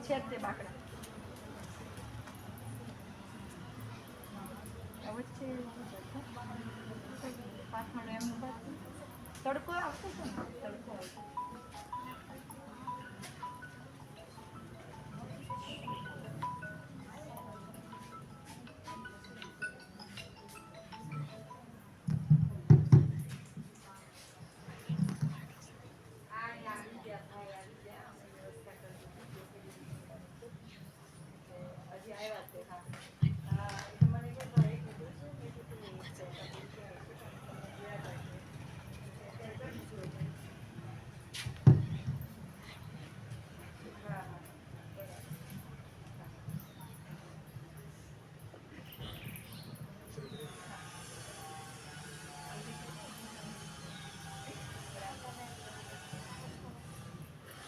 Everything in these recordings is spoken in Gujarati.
છે તે બાકડા વચ્ચે પાથણ એમનું પાથણ તડકો આવતો છે ને તડકો આવતો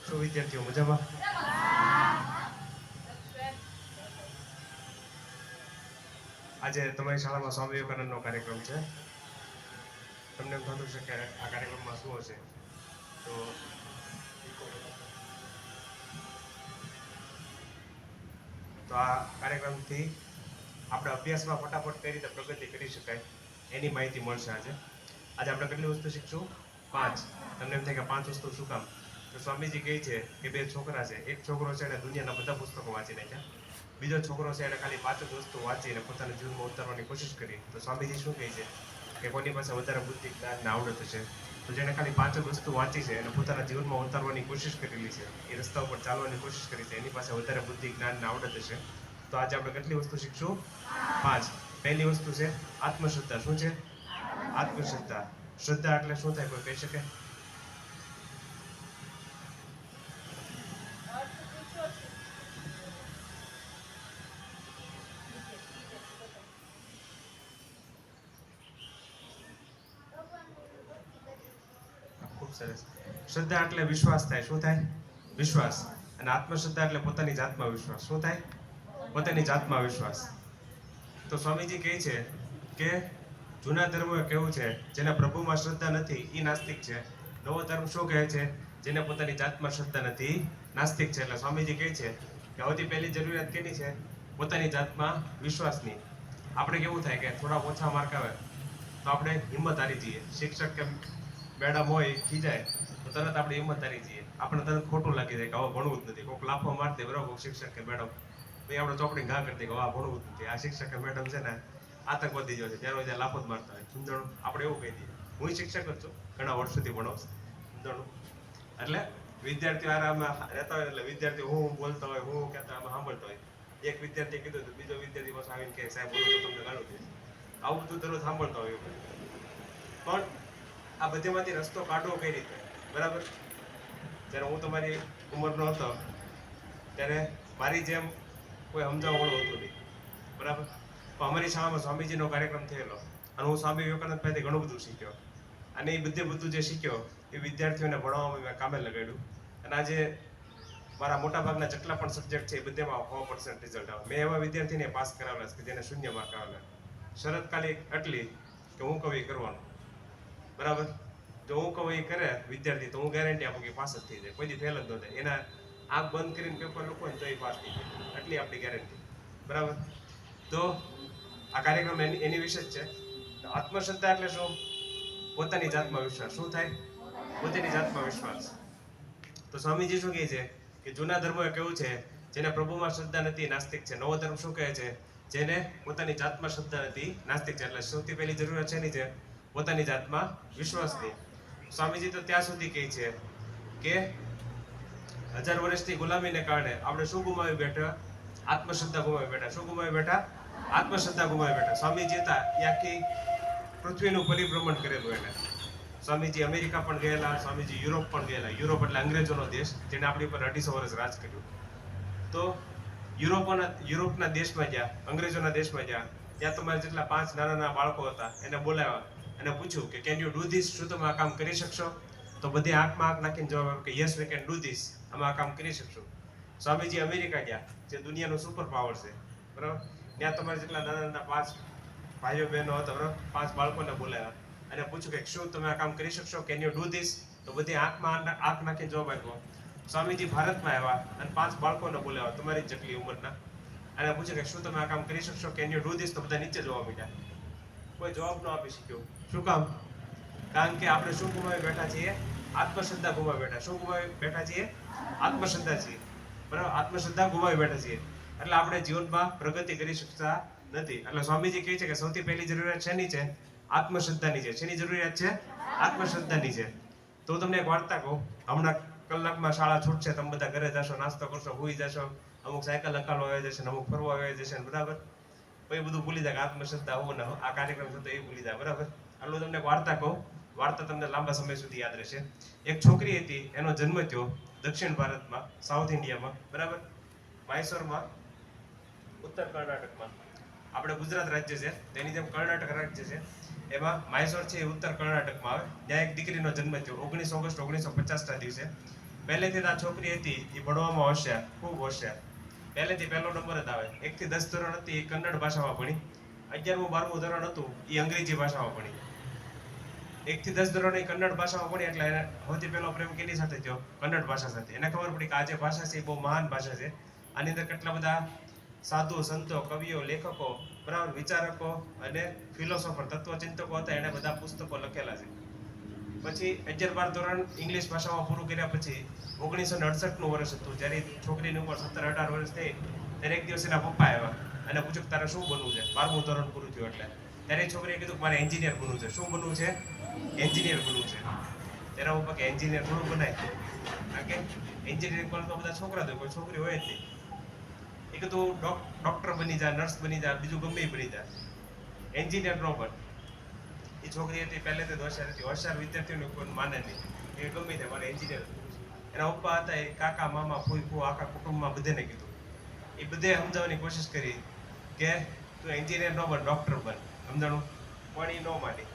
શું વિદ્યાર્થીઓ મજામાં? આજે તમારી શાળામાં સ્વામી વિવેકાનંદનો કાર્યક્રમ છે. તમને એમ થતું છે કે આ કાર્યક્રમમાં શું હશે, તો આ કાર્યક્રમથી આપણે અભ્યાસમાં ફટાફટ કઈ રીતે પ્રગતિ કરી શકાય એની માહિતી મળશે. આજે આપણે કેટલી વસ્તુ શીખશું? 5. તમને એમ થાય કે 5 વસ્તુ શું કામ? તો સ્વામીજી કહે છે કે 2 છોકરા છે. એક છોકરો છે એને દુનિયાના બધા પુસ્તકો વાંચી નાખ્યા, બીજો છોકરો છે એને ખાલી 5 જ વસ્તુ વાંચીને પોતાના જીવનમાં ઉતારવાની કોશિશ કરી. તો સ્વામીજી શું કહે છે કે કોની પાસે વધારે બુદ્ધિ, જ્ઞાન ને આવડત છે, તો જેને ખાલી 5 જ વસ્તુ વાંચી છે અને પોતાના જીવનમાં ઉતારવાની કોશિશ કરેલી છે, એ રસ્તા ઉપર ચાલવાની કોશિશ કરી છે, એની પાસે વધારે બુદ્ધિ, જ્ઞાન ને આવડત છે. તો આજે આપણે કેટલી વસ્તુ શીખશું? 5. પહેલી વસ્તુ છે આત્મશ્રદ્ધા. શું છે? આત્મશ્રદ્ધા. શ્રદ્ધા એટલે શું થાય, કોઈ કહી શકે? ખૂબ સરસ. શ્રદ્ધા એટલે વિશ્વાસ થાય. શું થાય? વિશ્વાસ. અને આત્મશ્રદ્ધા એટલે પોતાની જાતમાં વિશ્વાસ. શું થાય? પોતાની જાતમાં વિશ્વાસ. તો સ્વામીજી કહે છે કે જૂના ધર્મમાં કેવું છે, જેના પ્રભુમાં શ્રદ્ધા નથી એ નાસ્તિક છે. નવો ધર્મ શું કહે છે? જેને પોતાની જાતમાં શ્રદ્ધા નથી નાસ્તિક છે. એટલે સ્વામીજી કહે છે કે સૌથી પહેલી જરૂરિયાત કેની છે? પોતાની જાતમાં વિશ્વાસની. આપણે કેવું થાય કે થોડા ઓછા માર્ક આવે તો આપણે હિંમત હારી જઈએ. શિક્ષક કે મેડમ હોય ખીજાય તો તરત આપણે હિંમત હારી જઈએ. આપણે તરત ખોટું લાગી જાય કે હવે ભણવું જ નથી. કોઈક લાફો મારી દે બરાબર શિક્ષક કે મેડમ, ભાઈ આપણે ચોપડી ઘા કરી દે કે હવે ભણવું જ નથી. આ શિક્ષક કે મેડમ છે ને આતંકવાદી જો છે, ત્યારે ત્યાં લાફો જ મારતા હોય. સમજણું? આપણે એવું કહી દઈએ. હું શિક્ષક જ છું, ઘણા વર્ષોથી ભણાવું. સમજણું? એટલે વિદ્યાર્થીઓ આરામમાં રહેતા હોય એટલે વિદ્યાર્થીઓ હું બોલતો હોય, હું કહેતા આમાં સાંભળતો હોય. એક વિદ્યાર્થી કીધું તો બીજો વિદ્યાર્થી પાસે આવીને કે સાહેબ બોલો તો તમને ગાળું દઈશ. આવું બધું દરરોજ સાંભળતો હોય. પણ આ બધીમાંથી રસ્તો કાઢવો કઈ રીતે? બરાબર? જ્યારે હું તમારી ઉંમરનો હતો ત્યારે મારી જેમ કોઈ સમજાવવાવાળું હતું નહીં. બરાબર? તો અમારી શાળામાં સ્વામીજીનો કાર્યક્રમ થયેલો અને હું સ્વામી વિવેકાનંદ પાસેથી ઘણું બધું શીખ્યો. અને એ બધું જે શીખ્યો એ વિદ્યાર્થીઓને ભણાવવામાં મેં કામે લગાડ્યું. અને આજે મારા મોટાભાગના જેટલા પણ સબ્જેક્ટ છે એ બધામાં 100% રિઝલ્ટ આવે. મેં એવા વિદ્યાર્થીને પાસ કરાવેલા છે કે જેને 0 માર્ક આવેલા. શરત ખાલી એટલી કે હું કહું એ કરવાનું. બરાબર? જો હું કહું એ કરે વિદ્યાર્થી તો હું ગેરંટી આપું કે પાસ જ થઈ જાય, કોઈ દી ફેલ જ ન થાય. એના આંખ બંધ કરીને પેપર લખો ને તો એ પાસ થઈ જાય, એટલી આપણી ગેરંટી. બરાબર? તો આ કાર્યક્રમ એની વિશે જ છે. આત્મશ્રદ્ધા એટલે શું? પોતાની જાતમાં વિશ્વાસ. શું થાય? પોતાની જાતમાં વિશ્વાસ. તો સ્વામીજી શું કહે છે કે જૂના ધર્મોએ કેવું છે, જેને પ્રભુમાં શ્રદ્ધા નથી નાસ્તિક છે. નવો ધર્મ શું કહે છે? જેને પોતાની જાતમાં શ્રદ્ધા નથી નાસ્તિક છે. એટલે સૌથી પહેલી જરૂરિયાત છે એની છે પોતાની જાતમાં વિશ્વાસની. સ્વામીજી તો ત્યાં સુધી કહે છે કે 1000 વર્ષથી ગુલામીને કારણે આપણે શું ગુમાવી બેઠા? આત્મશ્રદ્ધા ગુમાવી બેઠા. શું ગુમાવી બેઠા? આત્મશ્રદ્ધા ગુમાવી બેઠા. સ્વામીજી હતા એ આખી પૃથ્વીનું પરિભ્રમણ કરેલું એને. સ્વામીજી અમેરિકા પણ ગયેલા, સ્વામીજી યુરોપ પણ ગયેલા. યુરોપ એટલે અંગ્રેજોનો દેશ, જેને આપણી પર 250 વર્ષ રાજ કર્યું. તો યુરોપના દેશમાં ગયા, અંગ્રેજોના દેશમાં ગયા, ત્યાં તમારે જેટલા 5 નાના બાળકો હતા એને બોલાવ્યા અને પૂછ્યું કે કેન યુ ડુ ધીસ? શું તમે આ કામ કરી શકશો? તો બધી આંખમાં આંખ નાખીને જવાબ આવ્યો કે yes we can do this. અમે આ કામ કરી શકશું. સ્વામીજી અમેરિકા ગયા, જે દુનિયાનું સુપર પાવર છે. બરાબર? ત્યાં તમારે જેટલા નાના 5 ભાઈઓ બહેનો હતા, બરાબર, 5 બાળકોને બોલાવ્યા અને પૂછ્યું કે શું તમે આ કામ કરી શકશો? Can you do this? તો બધી આંખમાં આંખ નાખીને જવાબ આપ્યો સ્વામીજી ભારતમાં આવ્યા અને 5 બાળકોને બોલાવ્યા તમારી જેટલી ઉંમરના, અને પૂછ્યું કે શું તમે આ કામ કરી શકશો, કેન યુ ડુ ધીસ? તો બધા નીચે જોવા માંડ્યા. કોઈ જવાબ ન આપી શક્યો. શું કામ? કારણ કે આપણે શું ગુમાવી બેઠા છીએ? આત્મશ્રદ્ધા ગુમાવી બેઠા. શું ગુમાવી બેઠા છીએ? આત્મશ્રદ્ધા છીએ. બરાબર, આત્મશ્રદ્ધા ગુમાવી બેઠા છીએ. એટલે આપણે જીવનમાં પ્રગતિ કરી શકતા નથી. એટલે સ્વામીજી કહે છે કે સૌથી પહેલી જરૂરિયાત શેની છે? આત્મશ્રદ્ધાની છે. શેની જરૂરિયાત છે? આત્મશ્રદ્ધાની છે. તો હું તમને એક વાર્તા કહું. હમણાં કલાકમાં શાળા છૂટશે, તમે બધા ઘરે જશો, નાસ્તો કરશો, હુઈ જશો, અમુક સાયકલ હકાલો આવી જશે, અમુક ફરવા આવી જશે, બરાબર. પછી બધું ભૂલી જાય કે આત્મશ્રદ્ધા હોવું ને આ કાર્યક્રમ થતો એ ભૂલી જાય, બરાબર. આટલું તમને એક વાર્તા કહું. વાર્તા તમને લાંબા સમય સુધી યાદ રહેશે. એક છોકરી હતી, એનો જન્મ થયો દક્ષિણ ભારતમાં, સાઉથ ઇન્ડિયામાં, બરાબર, મૈસૂરમાં, ઉત્તર કર્ણાટકમાં. આપણે ગુજરાત રાજ્ય છે તેની જેમ કર્ણાટક રાજ્ય છે, એમાં મૈસૂર છે એ ઉત્તર કર્ણાટકમાં આવે. ત્યાં એક દીકરીનો જન્મ થયો 19 ઓગસ્ટ 1950ના દિવસે. પહેલેથી આ છોકરી હતી એ ભણવામાં હોશિયાર, ખૂબ હોશિયાર. પહેલેથી પહેલો નંબર જ આવે. 1 થી 10 ધોરણ હતી એ કન્નડ ભાષામાં ભણી. 11મું 12મું ધોરણ હતું એ અંગ્રેજી ભાષામાં ભણી. 1 થી 10 ધોરણ એ કન્નડ ભાષામાં ભણી, એટલે એને સૌથી પહેલો પ્રેમ કેની સાથે થયો? કન્નડ ભાષા સાથે. એને ખબર પડી કે આ જે ભાષા છે એ બહુ મહાન ભાષા છે. આની અંદર કેટલા બધા સાધુ, સંતો, કવિઓ, લેખકો, બરાબર, વિચારકો અને ફિલોસોફર, તત્વચિંતકો હતા. એને બધા પુસ્તકો લખેલા છે. પછી 11-12 ધોરણ ઇંગ્લિશ ભાષામાં પૂરું કર્યા પછી 1968નું વર્ષ હતું, જ્યારે છોકરીની ઉંમર 17-18 વર્ષ થઈ. ત્યારે એક દિવસ એના પપ્પા આવ્યા અને પૂછ્યું તારે શું બનવું છે? 12મું ધોરણ પૂરું થયું એટલે. ત્યારે છોકરીએ કીધું મારે એન્જિનિયર બનવું છે. શું બનવું છે? એન્જિનિયર બનવું છે. તેના પપ્પા કે એન્જિનિયર થોડું બનાય, કારણ કે એન્જિનિયરિંગ કોલેજ તો બધા છોકરા હોય, કોઈ છોકરી હોય જ નહીં. એ કીધું ડોક્ટર બની જા, નર્સ બની જા, બીજું ગમે એ બની જા, એન્જિનિયર ન બન. એ છોકરી હતી પહેલેથી હોશિયાર હતી. હોશિયાર વિદ્યાર્થીઓને કોઈ માને નહીં, એ ગમે તે મારે એન્જિનિયર. એના પપ્પા હતા એ કાકા, મામા, ફૂઈ, ફૂ, આખા કુટુંબમાં બધાને કીધું. એ બધે સમજાવવાની કોશિશ કરી કે તું એન્જિનિયર ન બન, ડોક્ટર બન. સમજાણું? પણ એ ન માની.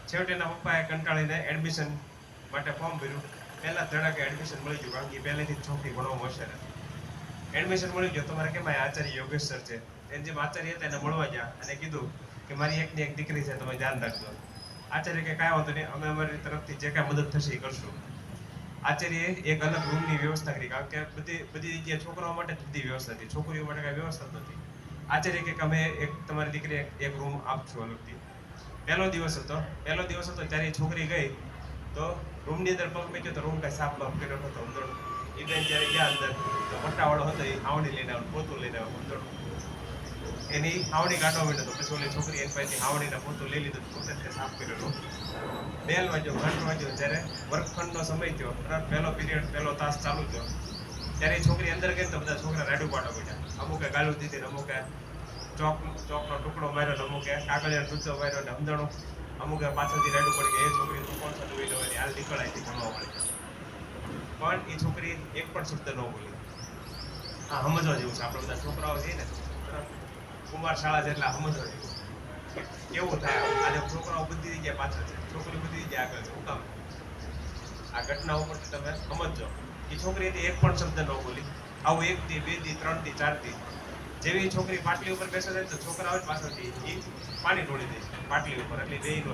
છેવટે એના પપ્પાએ કંટાળીને એડમિશન માટે ફોર્મ ભર્યું. પહેલા ધડાકે એડમિશન મળી ગયું, કારણ કે પહેલેથી જ છોકરી ભણવામાં હોશિયાર હતી. એડમિશન મળી ગયો. તમારે કેમ આચાર્ય યોગેશ સર છે, એને જેમ આચાર્ય હતા એને મળવા ગયા અને કીધું કે મારી એકની એક દીકરી છે, તમે ધ્યાન રાખજો. આચાર્ય કે કાંઈ વાંધો નહીં, અમે અમારી તરફથી જે કાંઈ મદદ થશે એ કરશું. આચાર્યએ એક અલગ રૂમની વ્યવસ્થા કરી, કારણ કે બધી જગ્યાએ છોકરાઓ માટે જ બધી વ્યવસ્થા હતી, છોકરીઓ માટે કાંઈ વ્યવસ્થા જ નથી. આચાર્ય કે અમે તમારી દીકરી એક રૂમ આપશું અલગથી. પહેલો દિવસ હતો ત્યારે છોકરી ગઈ તો રૂમની અંદર પગ મૂક્યો તો રૂમ કાંઈ સાફ બાફ કર્યો નહોતો. અંદર એ બેન જ્યારે ગયા અંદર તો પટ્ટાવાળો હતો, એ હાવણી લઈને આવ્યો, પોતું લઈને આવ્યો. અંદર એની હાવણી કાઢવા માંડ્યો તો પછી ઓલી છોકરી એની પાસેથી હાવણીના પોતું લઈ લીધું, પોતે જ સાફ કર્યો. બેલ વાગ્યો, ઘંટ વાગ્યો, જ્યારે વર્ગખંડનો સમય થયો, પહેલો પીરિયડ, પહેલો તાસ ચાલુ થયો, ત્યારે એ છોકરી અંદર ગઈ તો બધા છોકરા રાડું પાડવા માંડ્યા. અમુકે ગાળું દીધી, અમુકે ચોકનો ટુકડો માર્યો, અમુકે કાગળિયા ટૂચો માર્યો ને સમજાણું. અમુકે પાછળથી રાડું પડી કે એ છોકરી તું કોણ સાથે જોઈ લેવાની, હાલ નીકળાયથી ભણવા મળી. પણ એ છોકરી એક પણ શબ્દ ન બોલી. હા, સમજવા જેવું છે. આપણે બધા છોકરાઓ છીએ ને, કુમાર શાળા જેટલા સમજવા જેવું. કેવું થાય આજે છોકરાઓ બધી જગ્યાએ પાછળ છે, છોકરી બધી જગ્યાએ આગળ છે. શું કામ? આ ઘટના ઉપરથી તમે સમજો. એ છોકરી એક પણ શબ્દ ન બોલી. આવું 1 દી 2 દી 3 દી 4 દી. જેવી છોકરી પાટલી ઉપર બેસે જાય તો છોકરાઓ પાછળથી એ પાણી ઢોળી દે પાટલી ઉપર, એટલે બે નો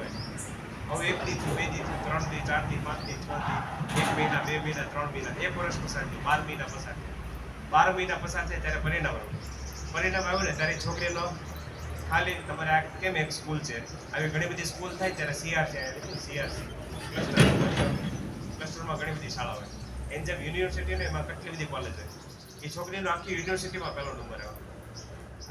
હવે 1 દી 2 દી 3 દી 4 દી 5 દી 6 દી 1 મહિના 2 મહિના 3 મહિના 1 વર્ષ પસાર થયું, 12 મહિના પસાર થયા. 12 મહિના પસાર થાય ત્યારે પરિણામ આવ્યું ને ત્યારે છોકરીનો ખાલી તમારે આ કેમ એક સ્કૂલ છે, આવી ઘણી બધી સ્કૂલ થાય ત્યારે સીઆરસી ક્લસ્ટરમાં ઘણી બધી શાળા હોય. એની જેમ યુનિવર્સિટી ને એમાં કેટલી બધી કોલેજ હોય. એ છોકરીનો આખી યુનિવર્સિટીમાં પહેલો નંબર આવ્યો.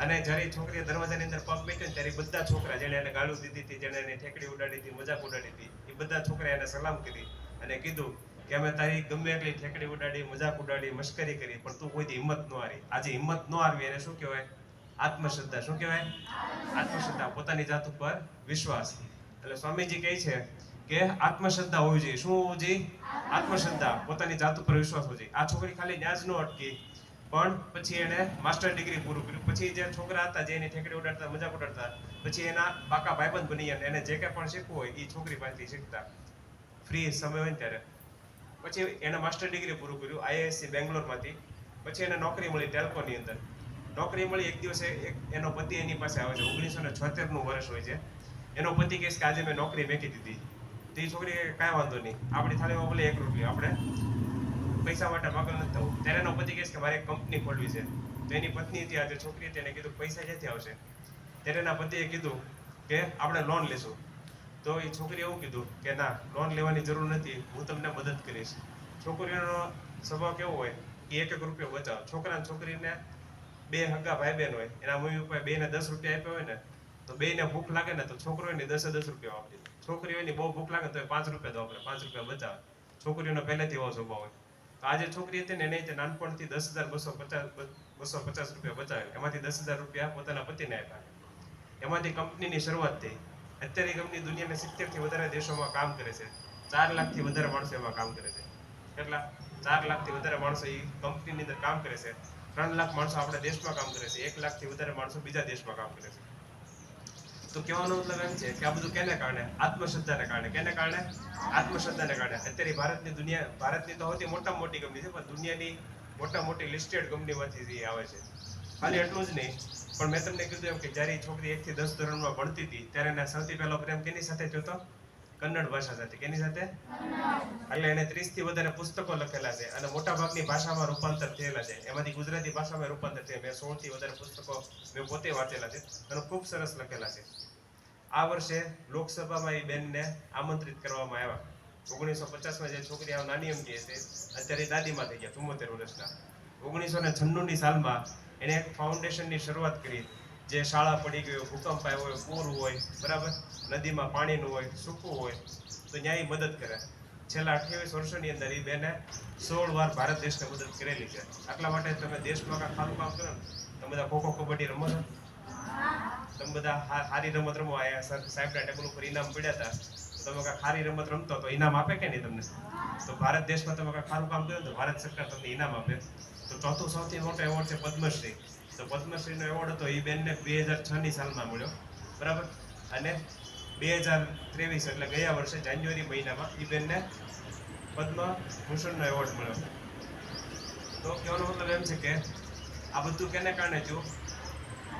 અને જ્યારે છોકરીએ દરવાજાની અંદર પગ મૂક્યો ને ત્યારે બધા છોકરા જેણે એને ગાળું દીધી હતી, જેણે એને ઠેકડી ઉડાડી હતી, મજાક ઉડાડી હતી, એ બધા છોકરા એને સલામ કરી અને કીધું કે અમે તારી ગમે એટલી ઠેકડી ઉડાડી, મજાક ઉડાડી, મશ્કરી કરી, પણ તું કોઈથી હિંમત ન હારી. આજે હિંમત ન હારવી એને શું કહેવાય? આત્મશ્રદ્ધા. શું કહેવાય? આત્મશ્રદ્ધા, પોતાની જાત ઉપર વિશ્વાસ. એટલે સ્વામીજી કહે છે કે આત્મશ્રદ્ધા હોવી જોઈએ. શું હોવું જોઈએ? આત્મશ્રદ્ધા, પોતાની જાત ઉપર વિશ્વાસ હોવો જોઈએ. આ છોકરી ખાલી ન્યાજ ન અટકી, પણ પછી એને માસ્ટર ડિગ્રી પૂરું કર્યું. પછી જે છોકરા હતા જે એની ઠેકડી ઉડાડતા, મજાક ઉડાડતા, પછી એના પાકા ભાઈબંધ બની ગયા. એને જે કંઈ પણ શીખવું હોય એ છોકરી પાસેથી શીખતા, ફ્રી સમય હોય ને ત્યારે. પછી એને માસ્ટર ડિગ્રી પૂરું કર્યું IISc બેંગ્લોરમાંથી. પછી એને નોકરી મળી ટેલ્કોની અંદર. નોકરી મળી એક દિવસે એનો પતિ એની પાસે આવે છે. 1976નું વર્ષ હોય છે. એનો પતિ કહે કે આજે મેં નોકરી મેકી દીધી. તો એ છોકરી કાંઈ વાંધો નહીં, આપણી થાળીમાં બોલે 1 રૂપિયો, આપણે પૈસા માટે પાગલ નથી થવું. ત્યારે એનો પતિ કહે છે કે મારે એક કંપની ખોલવી છે. તો એની પત્ની હતી, આજે છોકરી હતી, એને કીધું પૈસા ક્યાંથી આવશે? ત્યારે એના પતિએ કીધું કે આપણે લોન લેશું. તો એ છોકરીએ એવું કીધું કે ના, લોન લેવાની જરૂર નથી, હું તમને મદદ કરીશ. છોકરીઓનો સ્વભાવ કેવો હોય કે એક રૂપિયો બચાવ. છોકરા અને છોકરીને બે હગા ભાઈ બહેન હોય, એના મમ્મી પપ્પાએ બેને 10 રૂપિયા આપ્યા હોય ને, તો બેને ભૂખ લાગે ને તો છોકરો એની 10 રૂપિયા વાપરી દે. છોકરીઓની બહુ ભૂખ લાગે તો એ 5 રૂપિયા તો વાપરે, 5 રૂપિયા બચાવે. છોકરીઓનો પહેલેથી એવો સ્વભાવ હોય. તો આજે છોકરી હતી ને, એને નાનપણથી 10,250 રૂપિયા બચાવે. એમાંથી 10,000 રૂપિયા પોતાના પતિને આપ્યા. એમાંથી કંપનીની શરૂઆત થઈ. અત્યારે એ કંપની દુનિયાના 70 થી વધારે દેશોમાં કામ કરે છે. 4 લાખથી વધારે માણસો એમાં કામ કરે છે. કેટલા? 4 લાખથી વધારે માણસો એ કંપનીની અંદર કામ કરે છે. 3 લાખ માણસો આપણા દેશમાં કામ કરે છે. 1 લાખથી વધારે માણસો બીજા દેશમાં કામ કરે છે. તો કહેવાનો મતલબ એમ છે કે આ બધું કેને કારણે? આત્મશ્રદ્ધાને કારણે. કેને કારણે? આત્મશ્રદ્ધાને કારણે. અત્યારે ભારતની તો સૌથી મોટામાં મોટી કંપની છે, પણ દુનિયાની મોટા મોટી લિસ્ટેડ કંપનીમાંથી આવે છે. ખાલી એટલું જ નહીં, પણ મેં તમને કીધું એમ કે જ્યારે છોકરી 1 થી 10 ધોરણમાં ભણતી હતી, ત્યારે એને સૌથી પહેલો પ્રેમ કેની સાથે થયો હતો? કન્નડ ભાષા સાથે. કેની સાથે? એટલે એને 30 થી વધારે પુસ્તકો લખેલા છે અને મોટા ભાગની ભાષામાં રૂપાંતર થયેલા છે. એમાંથી ગુજરાતી ભાષામાં રૂપાંતર થયેલા. મેં 16 થી વધારે પુસ્તકો મેં પોતે વાંચેલા છે અને ખૂબ સરસ લખેલા છે. આ વર્ષે લોકસભામાં એ બેનને આમંત્રિત કરવામાં આવ્યા. 1950માં જે છોકરી આવ નાની એમથી હતી, અત્યારે દાદીમાં થઈ ગયા, 74 વર્ષના. 1996ની સાલમાં એને એક ફાઉન્ડેશનની શરૂઆત કરી, જે શાળા પડી ગયો, ભૂકંપ આવ્યો હોય, પૂર હોય, બરાબર, નદીમાં પાણીનું હોય, સૂકું હોય, તો ત્યાં એ મદદ કરે. છેલ્લા 28 વર્ષોની અંદર એ બેને 16 વાર ભારત દેશને મદદ કરેલી છે. આટલા માટે તમે દેશમાં કાંઈ સારું કામ કરો ને, તમે બધા ખોખો કબડ્ડી રમો છો, તમે બધા સારી રમત રમો. સાહેબના ટેબલ ઉપર ઇનામ પડ્યા હતા, તો તમે કાંઈ સારી રમત રમતો તો ઇનામ આપે કે નહીં તમને? તો ભારત દેશમાં તમે કાંઈ સારું કામ કર્યું તો ભારત સરકાર તમને ઇનામ આપે. તો ચોથું સૌથી મોટો એવોર્ડ છે પદ્મશ્રી. તો પદ્મશ્રીનો એવોર્ડ હતો એ બેનને 2006ની સાલમાં મળ્યો, બરાબર. અને 2023 એટલે ગયા વર્ષે જાન્યુઆરી મહિનામાં એ બેનને પદ્મભૂષણનો એવોર્ડ મળ્યો. તો કહેવાનો મતલબ એમ છે કે આ બધું કેને કારણે થયું?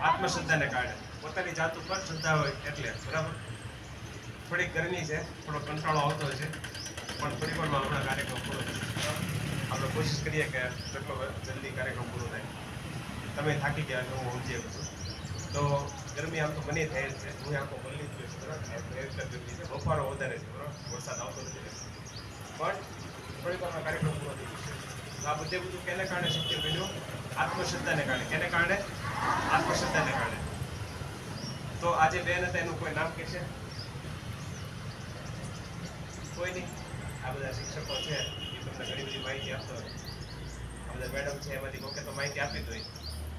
આત્મશ્રદ્ધાને કારણે. પોતાની જાત ઉપર શ્રદ્ધા હોય એટલે, બરાબર. થોડીક ગરમી છે, થોડો કંટાળો આવતો હોય છે, પણ થોડી વારમાં આપણા કાર્યક્રમ પૂરો થશે. આપણે કોશિશ કરીએ કે જેટલો જલ્દી કાર્યક્રમ પૂરો થાય. તમે થાકી ગયા તો હું સમજી શકું. તો ગરમી આમ તો મને થાય જ છે. હું આખો બદલી જ ગયો છું, બરાબર. ગરમી છે, બફારો વધારે છે, બરાબર, વરસાદ આવતો નથી. પણ થોડીક વારમાં કાર્યક્રમ પૂરો થઈ જશે. તો આ બધું કેને કારણે શક્ય બન્યું? આત્મશ્રદ્ધાને કારણે. કેને કારણે? આત્મશ્રદ્ધાને કારણે. તો આજે બેન હતા, એનું કોઈ નામ કે છે? કોઈ નહીં. આ બધા શિક્ષકો છે, એ તમને ઘણી બધી માહિતી આપતો હોય. આ બધા મેડમ છે, એમાંથી કોકે તો માહિતી આપી જ હોય,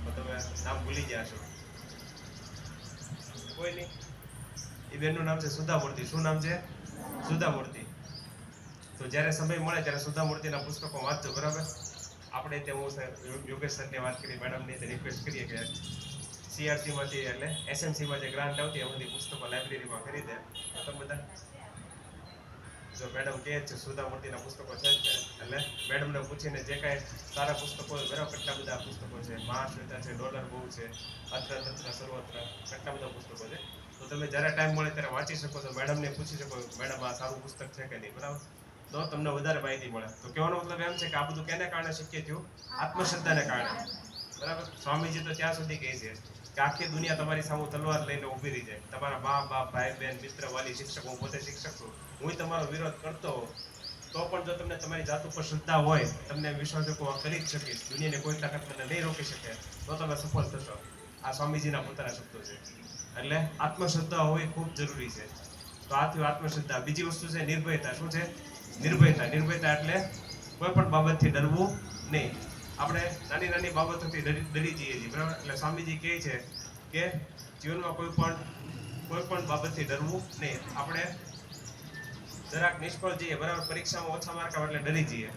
તો તમે નામ ભૂલી ગયા છો. કોઈ નહીં. એ બેનનું નામ છે સુધા મૂર્તિ. શું નામ છે? સુધા મૂર્તિ. તો જ્યારે સમય મળે ત્યારે સુધા મૂર્તિના પુસ્તકો વાંચજો, બરાબર. આપણે તે હું યોગેશ સરને વાત કરી, મેડમની રિક્વેસ્ટ કરીએ કે CRC-માંથી એટલે SMC-માં જે ગ્રાન્ટ આવતી એમાંથી પુસ્તકો લાઇબ્રેરીમાં ખરીદે. તો તમે બધા જો મેડમ કહે છે સુધા મૂર્તિના પુસ્તકો છે, એટલે મેડમને પૂછીને જે કાંઈ સારા પુસ્તકો હોય, બરાબર, કેટલા બધા પુસ્તકો છે, મહાશ્વેતા છે, ડોલર બહુ છે, અત્ર તત્ર સર્વત્ર, કેટલા બધા પુસ્તકો છે. તો તમે જ્યારે ટાઈમ મળે ત્યારે વાંચી શકો છો. મેડમને પૂછી શકો, મેડમ આ સારું પુસ્તક છે કે નહીં, બરાબર. તો તમને વધારે માહિતી મળે. તો કહેવાનો મતલબ એમ છે કે આ બધું કેને કારણે શક્ય થયું? આત્મશ્રદ્ધાને કારણે, બરાબર. સ્વામીજી તો ત્યાં સુધી કહે છે કે આખી દુનિયા તમારી સામે તલવાર લઈને ઊભી રહી જાય. તમારા મા બાપ, ભાઈ બહેન, મિત્ર, વાલી, શિક્ષક, હું પોતે શિક્ષક છું, હું તમારો વિરોધ કરતો હોઉં તો પણ જો તમને તમારી જાત ઉપર શ્રદ્ધા હોય, તમને વિશ્વાસ હોય કે હું કરી જ શકીશ, દુનિયાની કોઈ તાકાત મને નહીં રોકી શકે, તો તમે સફળ થશો. આ સ્વામીજીના પોતાના શબ્દો છે. એટલે આત્મશ્રદ્ધા હોવી ખૂબ જરૂરી છે. તો આ થયું આત્મશ્રદ્ધા. બીજી વસ્તુ છે નિર્ભયતા. શું છે? નિર્ભયતા. નિર્ભયતા એટલે કોઈ પણ બાબતથી ડરવું નહીં. આપણે નાની નાની બાબતોથી ડરી જઈએ છીએ, બરાબર. એટલે સ્વામીજી કહે છે કે જીવનમાં કોઈ પણ બાબતથી ડરવું નહીં. આપણે જરાક નિષ્ફળ જઈએ, બરાબર, પરીક્ષામાં ઓછા માર્ક આવે એટલે ડરી જઈએ,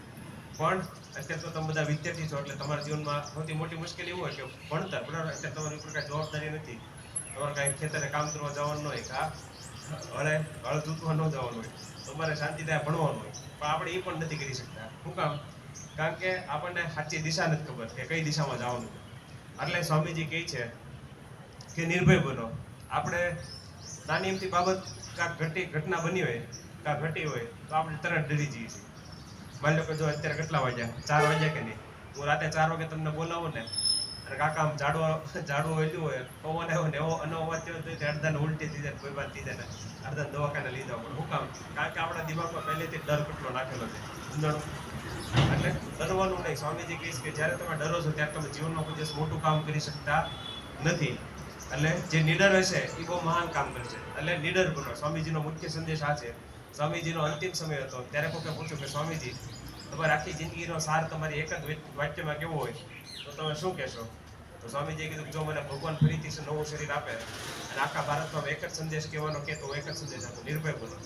પણ અત્યારે તો તમે બધા વિદ્યાર્થી છો એટલે તમારા જીવનમાં સૌથી મોટી મુશ્કેલી એવું હોય કે ભણતર, બરાબર. અત્યારે તમારી ઉપર કાંઈ જવાબદારી નથી, તમારે કાંઈ ખેતરે કામ કરવા જવાનું હોય, હળ દૂધવા ન જવાનું હોય, તમારે શાંતિદાય ભણવાનું હોય, પણ આપણે એ પણ નથી કરી શકતા. શું કામ? કારણ કે આપણને સાચી દિશા નથી ખબર કે કઈ દિશામાં જવાનું. એટલે સ્વામીજી કહે છે કે નિર્ભય બનો. આપણે નાની એમથી બાબત કાંઈક ઘટના બની હોય, કાંઈ ઘટી હોય, તો આપણે તરત ડરી જઈએ છીએ. માની લો કે જો અત્યારે કેટલા વાગ્યા 4 વાગ્યા કે નહીં, હું રાતે 4 વાગે તમને બોલાવું ને અને કાકા આમ ઝાડું વેલ્યું હોય પવન આવ્યો ને એવો અનો અવાજ થયો તો અડધાને ઉલટી થઈ જાય, કોઈ વાત થઈ જાય ને અડધાને દવાખાને લઈ જવા પડે. શું કામ? કારણ કે આપણા દિમાગમાં પહેલેથી ડર કેટલો નાખેલો છે, સમજાણું? એટલે ડરવાનું નહીં. સ્વામીજી કહીશ કે જ્યારે તમે ડરો છો ત્યારે તમે જીવનમાં કોઈ દિવસ મોટું કામ કરી શકતા નથી. એટલે જે નીડર હશે એ બહુ મહાન કામ કરશે. એટલે નીડર બનો. સ્વામીજીનો મુખ્ય સંદેશ આ છે. સ્વામીજીનો અંતિમ સમય હતો ત્યારે કોકે પૂછ્યું કે સ્વામીજી, તમારી આખી જિંદગીનો સાર તમારી એક જ વાક્યમાં કેવો હોય તો તમે શું કહેશો? તો સ્વામીજીએ કીધું કે જો મને ભગવાન ફરીથી નવું શરીર આપે અને આખા ભારતમાં એક જ સંદેશ કહેવાનો કે તો એક જ સંદેશ આપો, નિર્ભય બનો,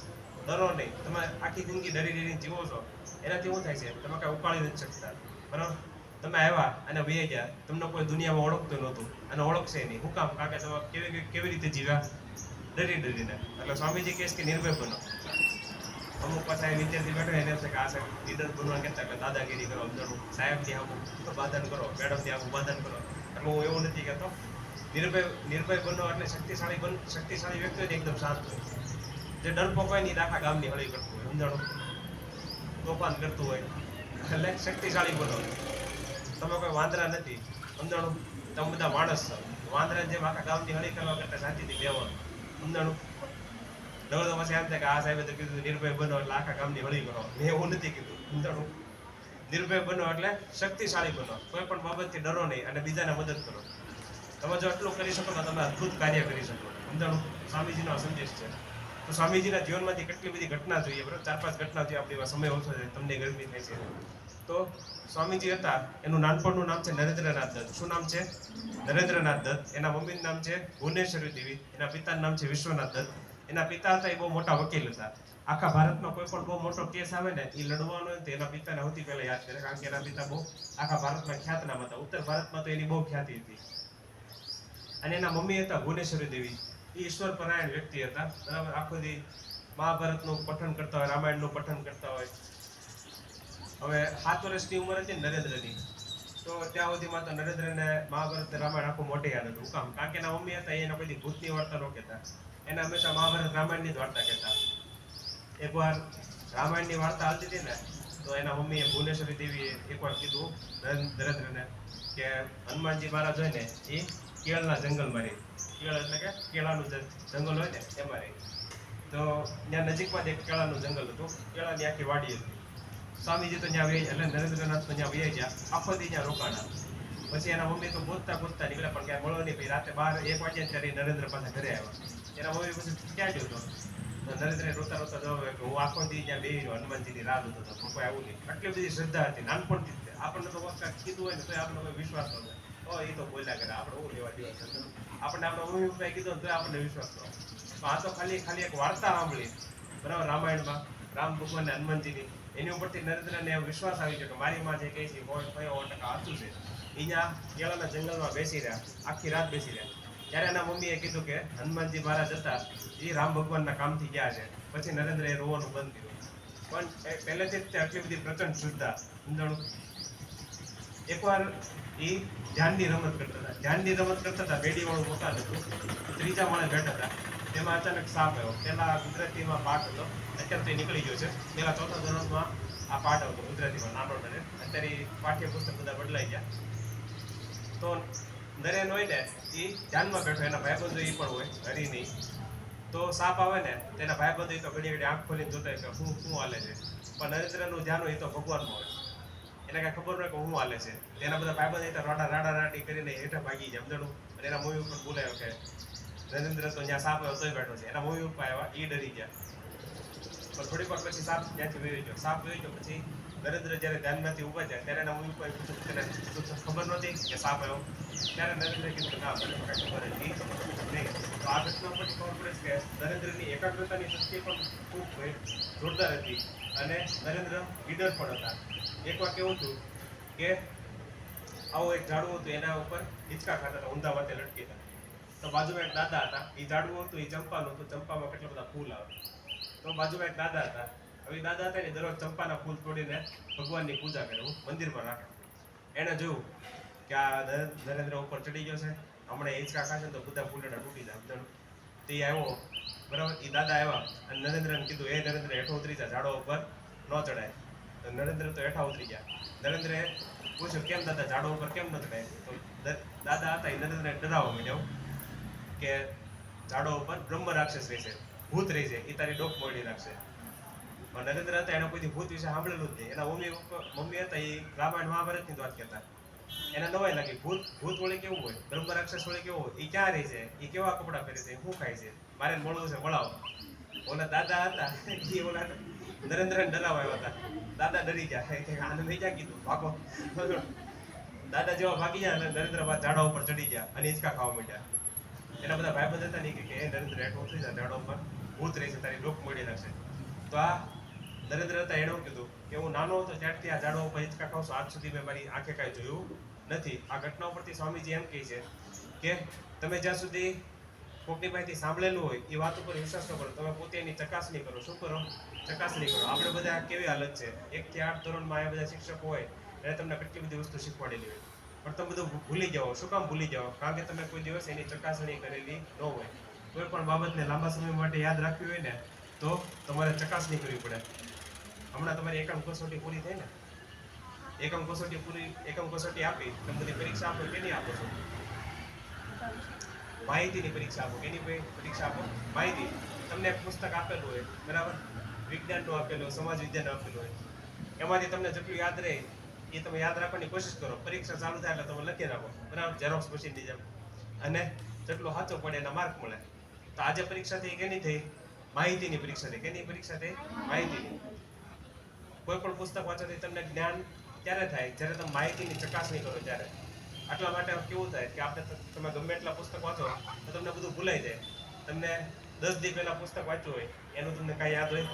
ડરો નહીં. તમે આખી જિંદગી ડરી ડરીને જીવો છો, એનાથી શું થાય છે? તમે કાંઈ ઉપાડી નથી શકતા, બરાબર? તમે આવ્યા અને વહી ગયા, તમને કોઈ દુનિયામાં ઓળખતું નહોતું અને ઓળખશે નહીં. શું કામ? કારણ કે તમે કેવી રીતે જીવ્યા? ડરી ડરીને. એટલે સ્વામીજી કહે છે કે નિર્ભય બનો. અમુક પાછા વિદ્યાર્થી બેઠો એને એમ છે કે આ સાહેબ લીડર બનવા કહેતા કે દાદાગીરી કરો, સમજાણું? સાહેબથી આવું બાંધન કરો, મેડમથી આવું બાંધન કરો. એટલે હું એવું નથી કહેતો. નિર્ભય બનો એટલે શક્તિશાળી વ્યક્તિ હોય એકદમ શાંત હોય. જે ડરપોક હોય ને આખા ગામની હળી કરતું હોય, સમજાણું? તોફાન કરતું હોય. એટલે શક્તિશાળી બનો. તમે કોઈ વાંદરા નથી, સમજાણું? તમે બધા માણસ છો. વાંદરા જેમ આખા ગામની હળી કરવા કરતા શાંતિથી બેવાનું, સમજાણું? ડર તો પછી એમ થાય કે આ સાહેબે તો કીધું નિર્ભય બનો એટલે આખા ગામની હળી કરો. મેં એવું નથી કીધું, સમજાણું? નિર્ભય બનો એટલે શક્તિશાળી બનો. કોઈ પણ બાબતથી ડરો નહીં અને બીજાને મદદ કરો. તમે જો એટલું કરી શકો તો તમે અદ્ભુત કાર્ય કરી શકો, સમજાણું? સ્વામીજીનો સંદેશ છે. તો સ્વામીજીના જીવનમાંથી કેટલી બધી ઘટના જોઈએ, બરાબર? 4-5 ઘટના જોઈએ. આપણી સમય ઓછો છે, તમને ગરમી થાય છે. તો સ્વામીજી હતા, એનું નાનપણનું નામ છે નરેન્દ્રનાથ દત્ત. શું નામ છે? નરેન્દ્રનાથ દત્ત. એના મમ્મીનું નામ છે ભુવનેશ્વરી દેવી. એના પિતાનું નામ છે વિશ્વનાથ દત્ત. એના પિતા હતા એ બહુ મોટા વકીલ હતા. આખા ભારતમાં કોઈ પણ બહુ મોટો કેસ આવે ને એ લડવાનો હોય તો એના પિતાને સૌથી પહેલા યાદ કરે, કારણ કે એના પિતા બહુ આખા ભારતમાં ખ્યાતનામ હતા. ઉત્તર ભારતમાં તો એની બહુ ખ્યાતિ હતી. અને એના મમ્મી હતા ભુવનેશ્વરી દેવી. એ ઈશ્વર પરાયણ વ્યક્તિ હતા, બરાબર? આખો દી મહાભારતનું પઠન કરતા હોય, રામાયણનું પઠન કરતા હોય. હવે 7 વર્ષની ઉંમર હતી નરેન્દ્રની, તો ત્યાં સુધીમાં તો નરેન્દ્રને મહાભારત રામાયણ આખું મોઢે યાદ હતું. શું કામ? કારણ કે એના મમ્મી હતા એના કોઈ ભૂતની વાર્તા ન કહેતા, એના હંમેશા મહાભારત રામાયણની જ વાર્તા કહેતા. એકવાર રામાયણની વાર્તા હાલતી હતી ને તો એના મમ્મીએ ભુવનેશ્વરી દેવીએ એકવાર કીધું નરેન્દ્રને કે હનુમાનજી મહારાજ હોય ને એ કેળના જંગલમાં રહે. કેળ એટલે કે કેળાનું જંગલ હોય ને એમાં રહે. તો ત્યાં નજીકમાં જ એક કેળાનું જંગલ હતું, કેળાની આખી વાડી હતી. સ્વામીજી તો ત્યાં વહી, એટલે નરેન્દ્રનાથ તો ત્યાં વહી ગયા, આખો દી ત્યાં રોકાણા. પછી એના મમ્મી તો ગોતતા નીકળ્યા પણ ક્યાં મળો નહીં. પછી રાતે 12-1 વાગ્યા ત્યારે નરેન્દ્ર પાસે ઘરે આવ્યા. એના મમ્મી પછી ક્યાં ગયો હતો? નરેન્દ્ર રોતા રોતા જવાબ કે હું આખો દી ત્યાં બેહી રહ્યો, હનુમાનજીની રાહ જોતો હતો, કોઈ આવું નહીં. આટલી બધી શ્રદ્ધા હતી નાનપણથી. આપણને તો વખત કીધું હોય ને તો આપણને કોઈ વિશ્વાસ ન હોય. એ તો બોલ્યા કરે, આપણે હું લેવા દેવા. આપણને આપણા મમ્મી પપ્પાએ કીધું તો આપણને વિશ્વાસ ન હોય. તો આ તો ખાલી એક વાર્તા સાંભળી, બરાબર? રામાયણમાં રામ ભગવાન ને હનુમાનજીની, એની ઉપરથી નરેન્દ્રને વિશ્વાસ આવી ગયો કે મારી માં જે કહે છે 100% સાચું છે. અહીંયા કેળાના જંગલમાં બેસી રહ્યા, આખી રાત બેસી રહ્યા. ત્યારે એના મમ્મીએ કીધું કે હનુમાનજી મહારાજ હતા એ રામ ભગવાનના કામથી ગયા છે. પછી નરેન્દ્રએ રોવાનું બંધ કર્યું. પણ પહેલેથી જ આટલી બધી પ્રચંડ શ્રદ્ધા, સમજાણું? એકવાર એ ધ્યાનની રમત કરતા હતા. ધ્યાનની રમત કરતા હતા, બેડીવાળું મકાન હતું, 3જા માળે બેઠા હતા. તેમાં અચાનક સાપ આવ્યો. પહેલા ગુજરાતીમાં પાઠ હતો, અત્યારે તો નીકળી ગયો છે. પહેલા 4થા ધોરણમાં આ પાઠ હતો ગુજરાતીમાં, નાનો નરેન. અત્યારે પાઠ્યપુસ્તક બધા બદલાઈ ગયા. તો નરેન હોય ને એ ધ્યાનમાં બેઠો, એના ભાઈબંધો એ પણ હોય, હરી નહીં. તો સાપ આવે ને તેના ભાઈબંધો તો ઘડી ઘડી આંખ ખોલીને જોતા કે શું હાલે છે. પણ નરેન્દ્રનું ધ્યાન હોય તો ભગવાનમાં હોય, એને કાંઈ ખબર ન હોય કે શું હાલે છે. તેના બધા ભાઈબંધ રાડા કરીને હેઠા ભાગી જાય, સમજાણું? અને એના મમ્મી ઉપર બોલાયો કે નરેન્દ્ર તો જ્યાં સાપ આવ્યો તોય બેઠો છે. એના મમ્મી પપ્પા આવ્યા, એ ડરી ગયા. પણ થોડીક વાર પછી સાપ ત્યાંથી વહી ગયો. સાપ વહી ગયો પછી નરેન્દ્ર જ્યારે ધ્યાનમાંથી ઉભા જાય ત્યારે એના મમ્મી પપ્પાએ પૂછ્યું તેને ખબર નહોતી કે સાપ આવ્યો? ત્યારે નરેન્દ્રે કીધું ના, મને તો કાંઈ ખબર હતી નહીં. તો આ ઘટના પરથી ખબર પડે છે કે નરેન્દ્રની એકાગ્રતાની શક્તિ પણ ખૂબ જોરદાર હતી અને નરેન્દ્ર લીડર પણ હતા. એકવાર કેવું હતું કે આવું એક ઝાડવું હતું, એના ઉપર હિંચકા ખાતા હતા, ઊંધા વાતે લટકી હતા. તો બાજુમાં એક દાદા હતા, એ ઝાડવું હતું એ ચંપાનું હતું, ચંપામાં કેટલા બધા ફૂલ આવે. તો બાજુમાં એક દાદા હતા, હવે દાદા હતા ને દરરોજ ચંપાના ફૂલ તોડીને ભગવાનની પૂજા કરે, મંદિરમાં રાખે. એણે જોયું કે આ નરેન્દ્ર ઉપર ચડી ગયો છે, હમણાં હિંચકા ખાશે તો બધા ફૂલડા તૂટી જાય. તે આવ્યો, બરાબર? એ દાદા આવ્યા અને નરેન્દ્રને કીધું એ નરેન્દ્ર હેઠો ઉતરી જા, ઝાડો ઉપર ન ચડાય. તો નરેન્દ્ર તો હેઠા ઉતરી ગયા. નરેન્દ્રે પૂછ્યું કેમ દાદા ઝાડો ઉપર કેમ નથી કાંઈ? તો દાદા હતા એ નરેન્દ્રને ડરાવવા માંડ્યા કે ઝાડો ઉપર બ્રહ્મ રાક્ષસ રહેશે, ભૂત રહેશે, એ તારી ડોક મોડી રાખશે. પણ નરેન્દ્ર હતા એને કોઈ ભૂત વિશે સાંભળેલું જ નહીં. એના મમ્મી હતા એ રામાયણ મહાભારતની જ વાત કહેતા. એને નવાઈ લાગી, ભૂત વળી કેવું હોય, બ્રહ્મ રાક્ષસ વળી કેવું હોય, એ ક્યાં રહે છે, એ કેવા કપડાં પહેરે છે, શું ખાય છે, મારે મળવું છે વળાવો. ઓલા દાદા હતા એ ઓલા નરેન્દ્રને ડરાવવા આવ્યા હતા. દાદા ડરી ગયા કે આને મેં ક્યાં કીધું ભાગો. દાદા જેવા ભાગી ગયા અને નરેન્દ્ર ઝાડા ઉપર ચડી ગયા અને હિંચકા ખાવા માંડ્યા. એના બધા ભાઈબંધ હતા ને કે નરેન્દ્ર હેઠ ઉતરી જા, ઝાડા ઉપર ભૂત રહેશે, તારી ડોક મોડી નાખશે. તો આ નરેન્દ્ર હતા એણે એવું કીધું કે હું નાનો હતો ત્યારથી આ ઝાડો ઉપર હિંચકા ખાઉં છું, આજ સુધી મેં મારી આંખે કાંઈ જોયું નથી. આ ઘટના ઉપરથી સ્વામીજી એમ કહે છે કે તમે જ્યાં સુધી કોકની પાસેથી સાંભળેલું હોય એ વાત ઉપર વિશ્વાસ ન કરો, તમે પોતે એની ચકાસણી કરો. શું કરો? ચકાસણી કરો. આપણે બધા કેવી હાલત છે, 1 થી 8 ધોરણમાં આ બધા શિક્ષકો હોય એને તમને કેટલી બધી વસ્તુ શીખવાડેલી હોય, પણ તમે બધું ભૂલી જાઓ. શું કામ ભૂલી જાઓ? કારણ કે તમે કોઈ દિવસ એની ચકાસણી કરેલી ન હોય. કોઈ પણ બાબતને લાંબા સમય માટે યાદ રાખવી હોય ને તો તમારે ચકાસણી કરવી પડે. હમણાં તમારી એકમ કસોટી પૂરી થઈ ને, એકમ કસોટી આપી, તમે બધી પરીક્ષા આપો, કેની આપો છો? માહિતીની પરીક્ષા આપો. કેની પરીક્ષા આપો? માહિતી. તમને એક પુસ્તક આપેલું હોય, બરાબર, વિજ્ઞાનનું આપેલું હોય, સમાજ વિજ્ઞાનનું આપેલું હોય, એમાંથી તમને જેટલું યાદ રહે એ તમે યાદ રાખવાની કોશિશ કરો. પરીક્ષા ચાલુ થાય એટલે તમે લખી રાખો, બરાબર, ઝેરોક્સ મશીનની જેમ, અને જેટલું સાચું પડે એના માર્ક મળે. તો આજે પરીક્ષા થઈ કેની થઈ? માહિતીની પરીક્ષા થઈ. કેની પરીક્ષા થઈ? માહિતીની. કોઈ પણ પુસ્તક વાંચવાથી તમને જ્ઞાન ત્યારે થાય જ્યારે તમે માહિતીની ચકાસણી કરો ત્યારે. આટલા માટે કેવું થાય કે આપણે તમે ગમે એટલા પુસ્તક વાંચો તો તમને બધું ભૂલાઈ જાય. તમને 10 દી પહેલા પુસ્તક વાંચ્યું હોય એનું તમને કાંઈ યાદ હોય,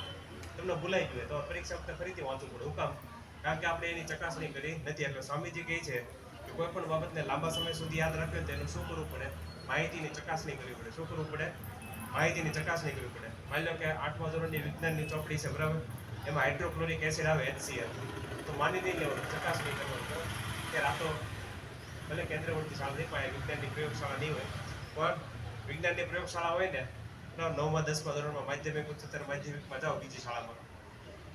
તમને ભૂલાઈ ગયું હોય, તો પરીક્ષા વખતે ફરીથી વાંચવું પડે. હું કામ? કારણ કે આપણે એની ચકાસણી કરી નથી. એટલે સ્વામીજી કહે છે કે કોઈ પણ બાબતને લાંબા સમય સુધી યાદ રાખવી તો એનું શું કરવું પડે? માહિતીની ચકાસણી કરવી પડે. શું કરવું પડે? માહિતીની ચકાસણી કરવી પડે. માની લો કે 8મા ધોરણની વિજ્ઞાનની ચોપડી છે, બરાબર, એમાં હાઇડ્રોક્લોરિક એસિડ આવે HCl, તો માની નહીં લેવાનું, ચકાસણી કરવાનું કે આ તો ભલે કેન્દ્રવર્તી શાળા નહીં પણ વિજ્ઞાનની પ્રયોગશાળા નહીં હોય, પણ વિજ્ઞાનની પ્રયોગશાળા હોય ને, 9મા 10મા ધોરણમાં માધ્યમિક ઉચ્ચતર માધ્યમિકમાં જાઓ, બીજી શાળામાં,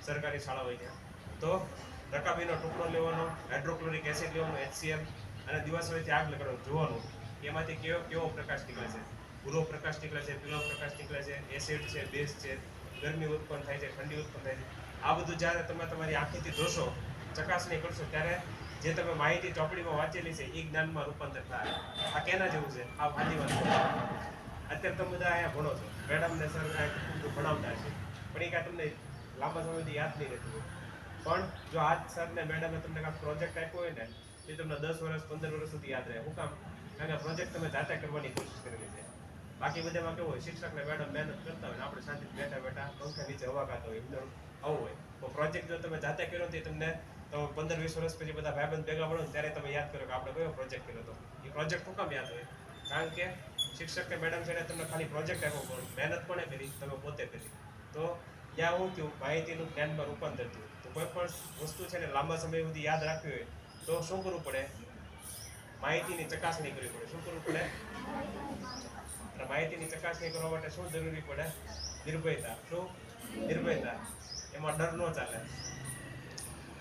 સરકારી શાળા હોય ત્યાં, તો રકાબીનો ટુકડો લેવાનો, હાઇડ્રોક્લોરિક એસિડ લેવાનો, HCl, અને દિવસ વચ્ચે આગ લગાડવાનું, જોવાનું એમાંથી કેવો પ્રકાશ નીકળે છે. ભૂરો પ્રકાશ નીકળે છે, પીળો પ્રકાશ નીકળે છે, એસિડ છે, બેઝ છે, ગરમી ઉત્પન્ન થાય છે, ઠંડી ઉત્પન્ન થાય છે. આ બધું જ્યારે તમે તમારી આંખેથી જોશો, ચકાસણી કરશો, ત્યારે જે તમે માહિતી ચોપડીમાં વાંચેલી છે એ જ્ઞાનમાં રૂપાંતર થાય. આ કેના જેવું છે? આ વાલી વાત. અત્યારે તમે બધા અહીંયા ભણો છો, મેડમને સર ભણાવતા છે, પણ એ કાંઈ તમને લાંબા સમયથી યાદ નહીં રહેતું હોય. પણ જો આજ સરને મેડમે તમને કાંઈક પ્રોજેક્ટ આપ્યો હોય ને, એ તમને 10 વર્ષ 15 વર્ષ સુધી યાદ રહે. શું કામ? કારણ કે પ્રોજેક્ટ તમે જાતે કરવાની કોશિશ કરેલી છે. બાકી બધામાં કેવું હોય, શિક્ષકને મેડમ મહેનત કરતા હોય ને આપણે શાંતિથી બેઠા બેઠા પંખા નીચે હવા ખાતા હોય, એમને આવું હોય. તો પ્રોજેક્ટ જો તમે જાતે કર્યો તો તમને તો 15-20 વર્ષ પછી બધા ભાઈબંધ ભેગા મળો ત્યારે તમે યાદ કરો કે આપણે કયો પ્રોજેક્ટ કર્યો હતો. એ પ્રોજેક્ટ શું કામ યાદ હોય? કારણ કે શિક્ષક કે મેડમ છે ને તમને ખાલી પ્રોજેક્ટ આપ્યો, પણ મહેનત કોણે કરી? તમે પોતે કરી. તો ત્યાં હું થયું, માહિતીનું જ્ઞાનમાં રૂપાંતર થયું. તો કોઈ પણ વસ્તુ છે ને લાંબા સમય સુધી યાદ રાખવી હોય તો શું કરવું પડે? માહિતીની ચકાસણી કરવી પડે. શું કરવું પડે? માહિતીની ચકાસણી કરવા માટે શું જરૂરી પડે? નિર્ભયતા. શું? નિર્ભયતા. એમાં ડર ન ચાલે.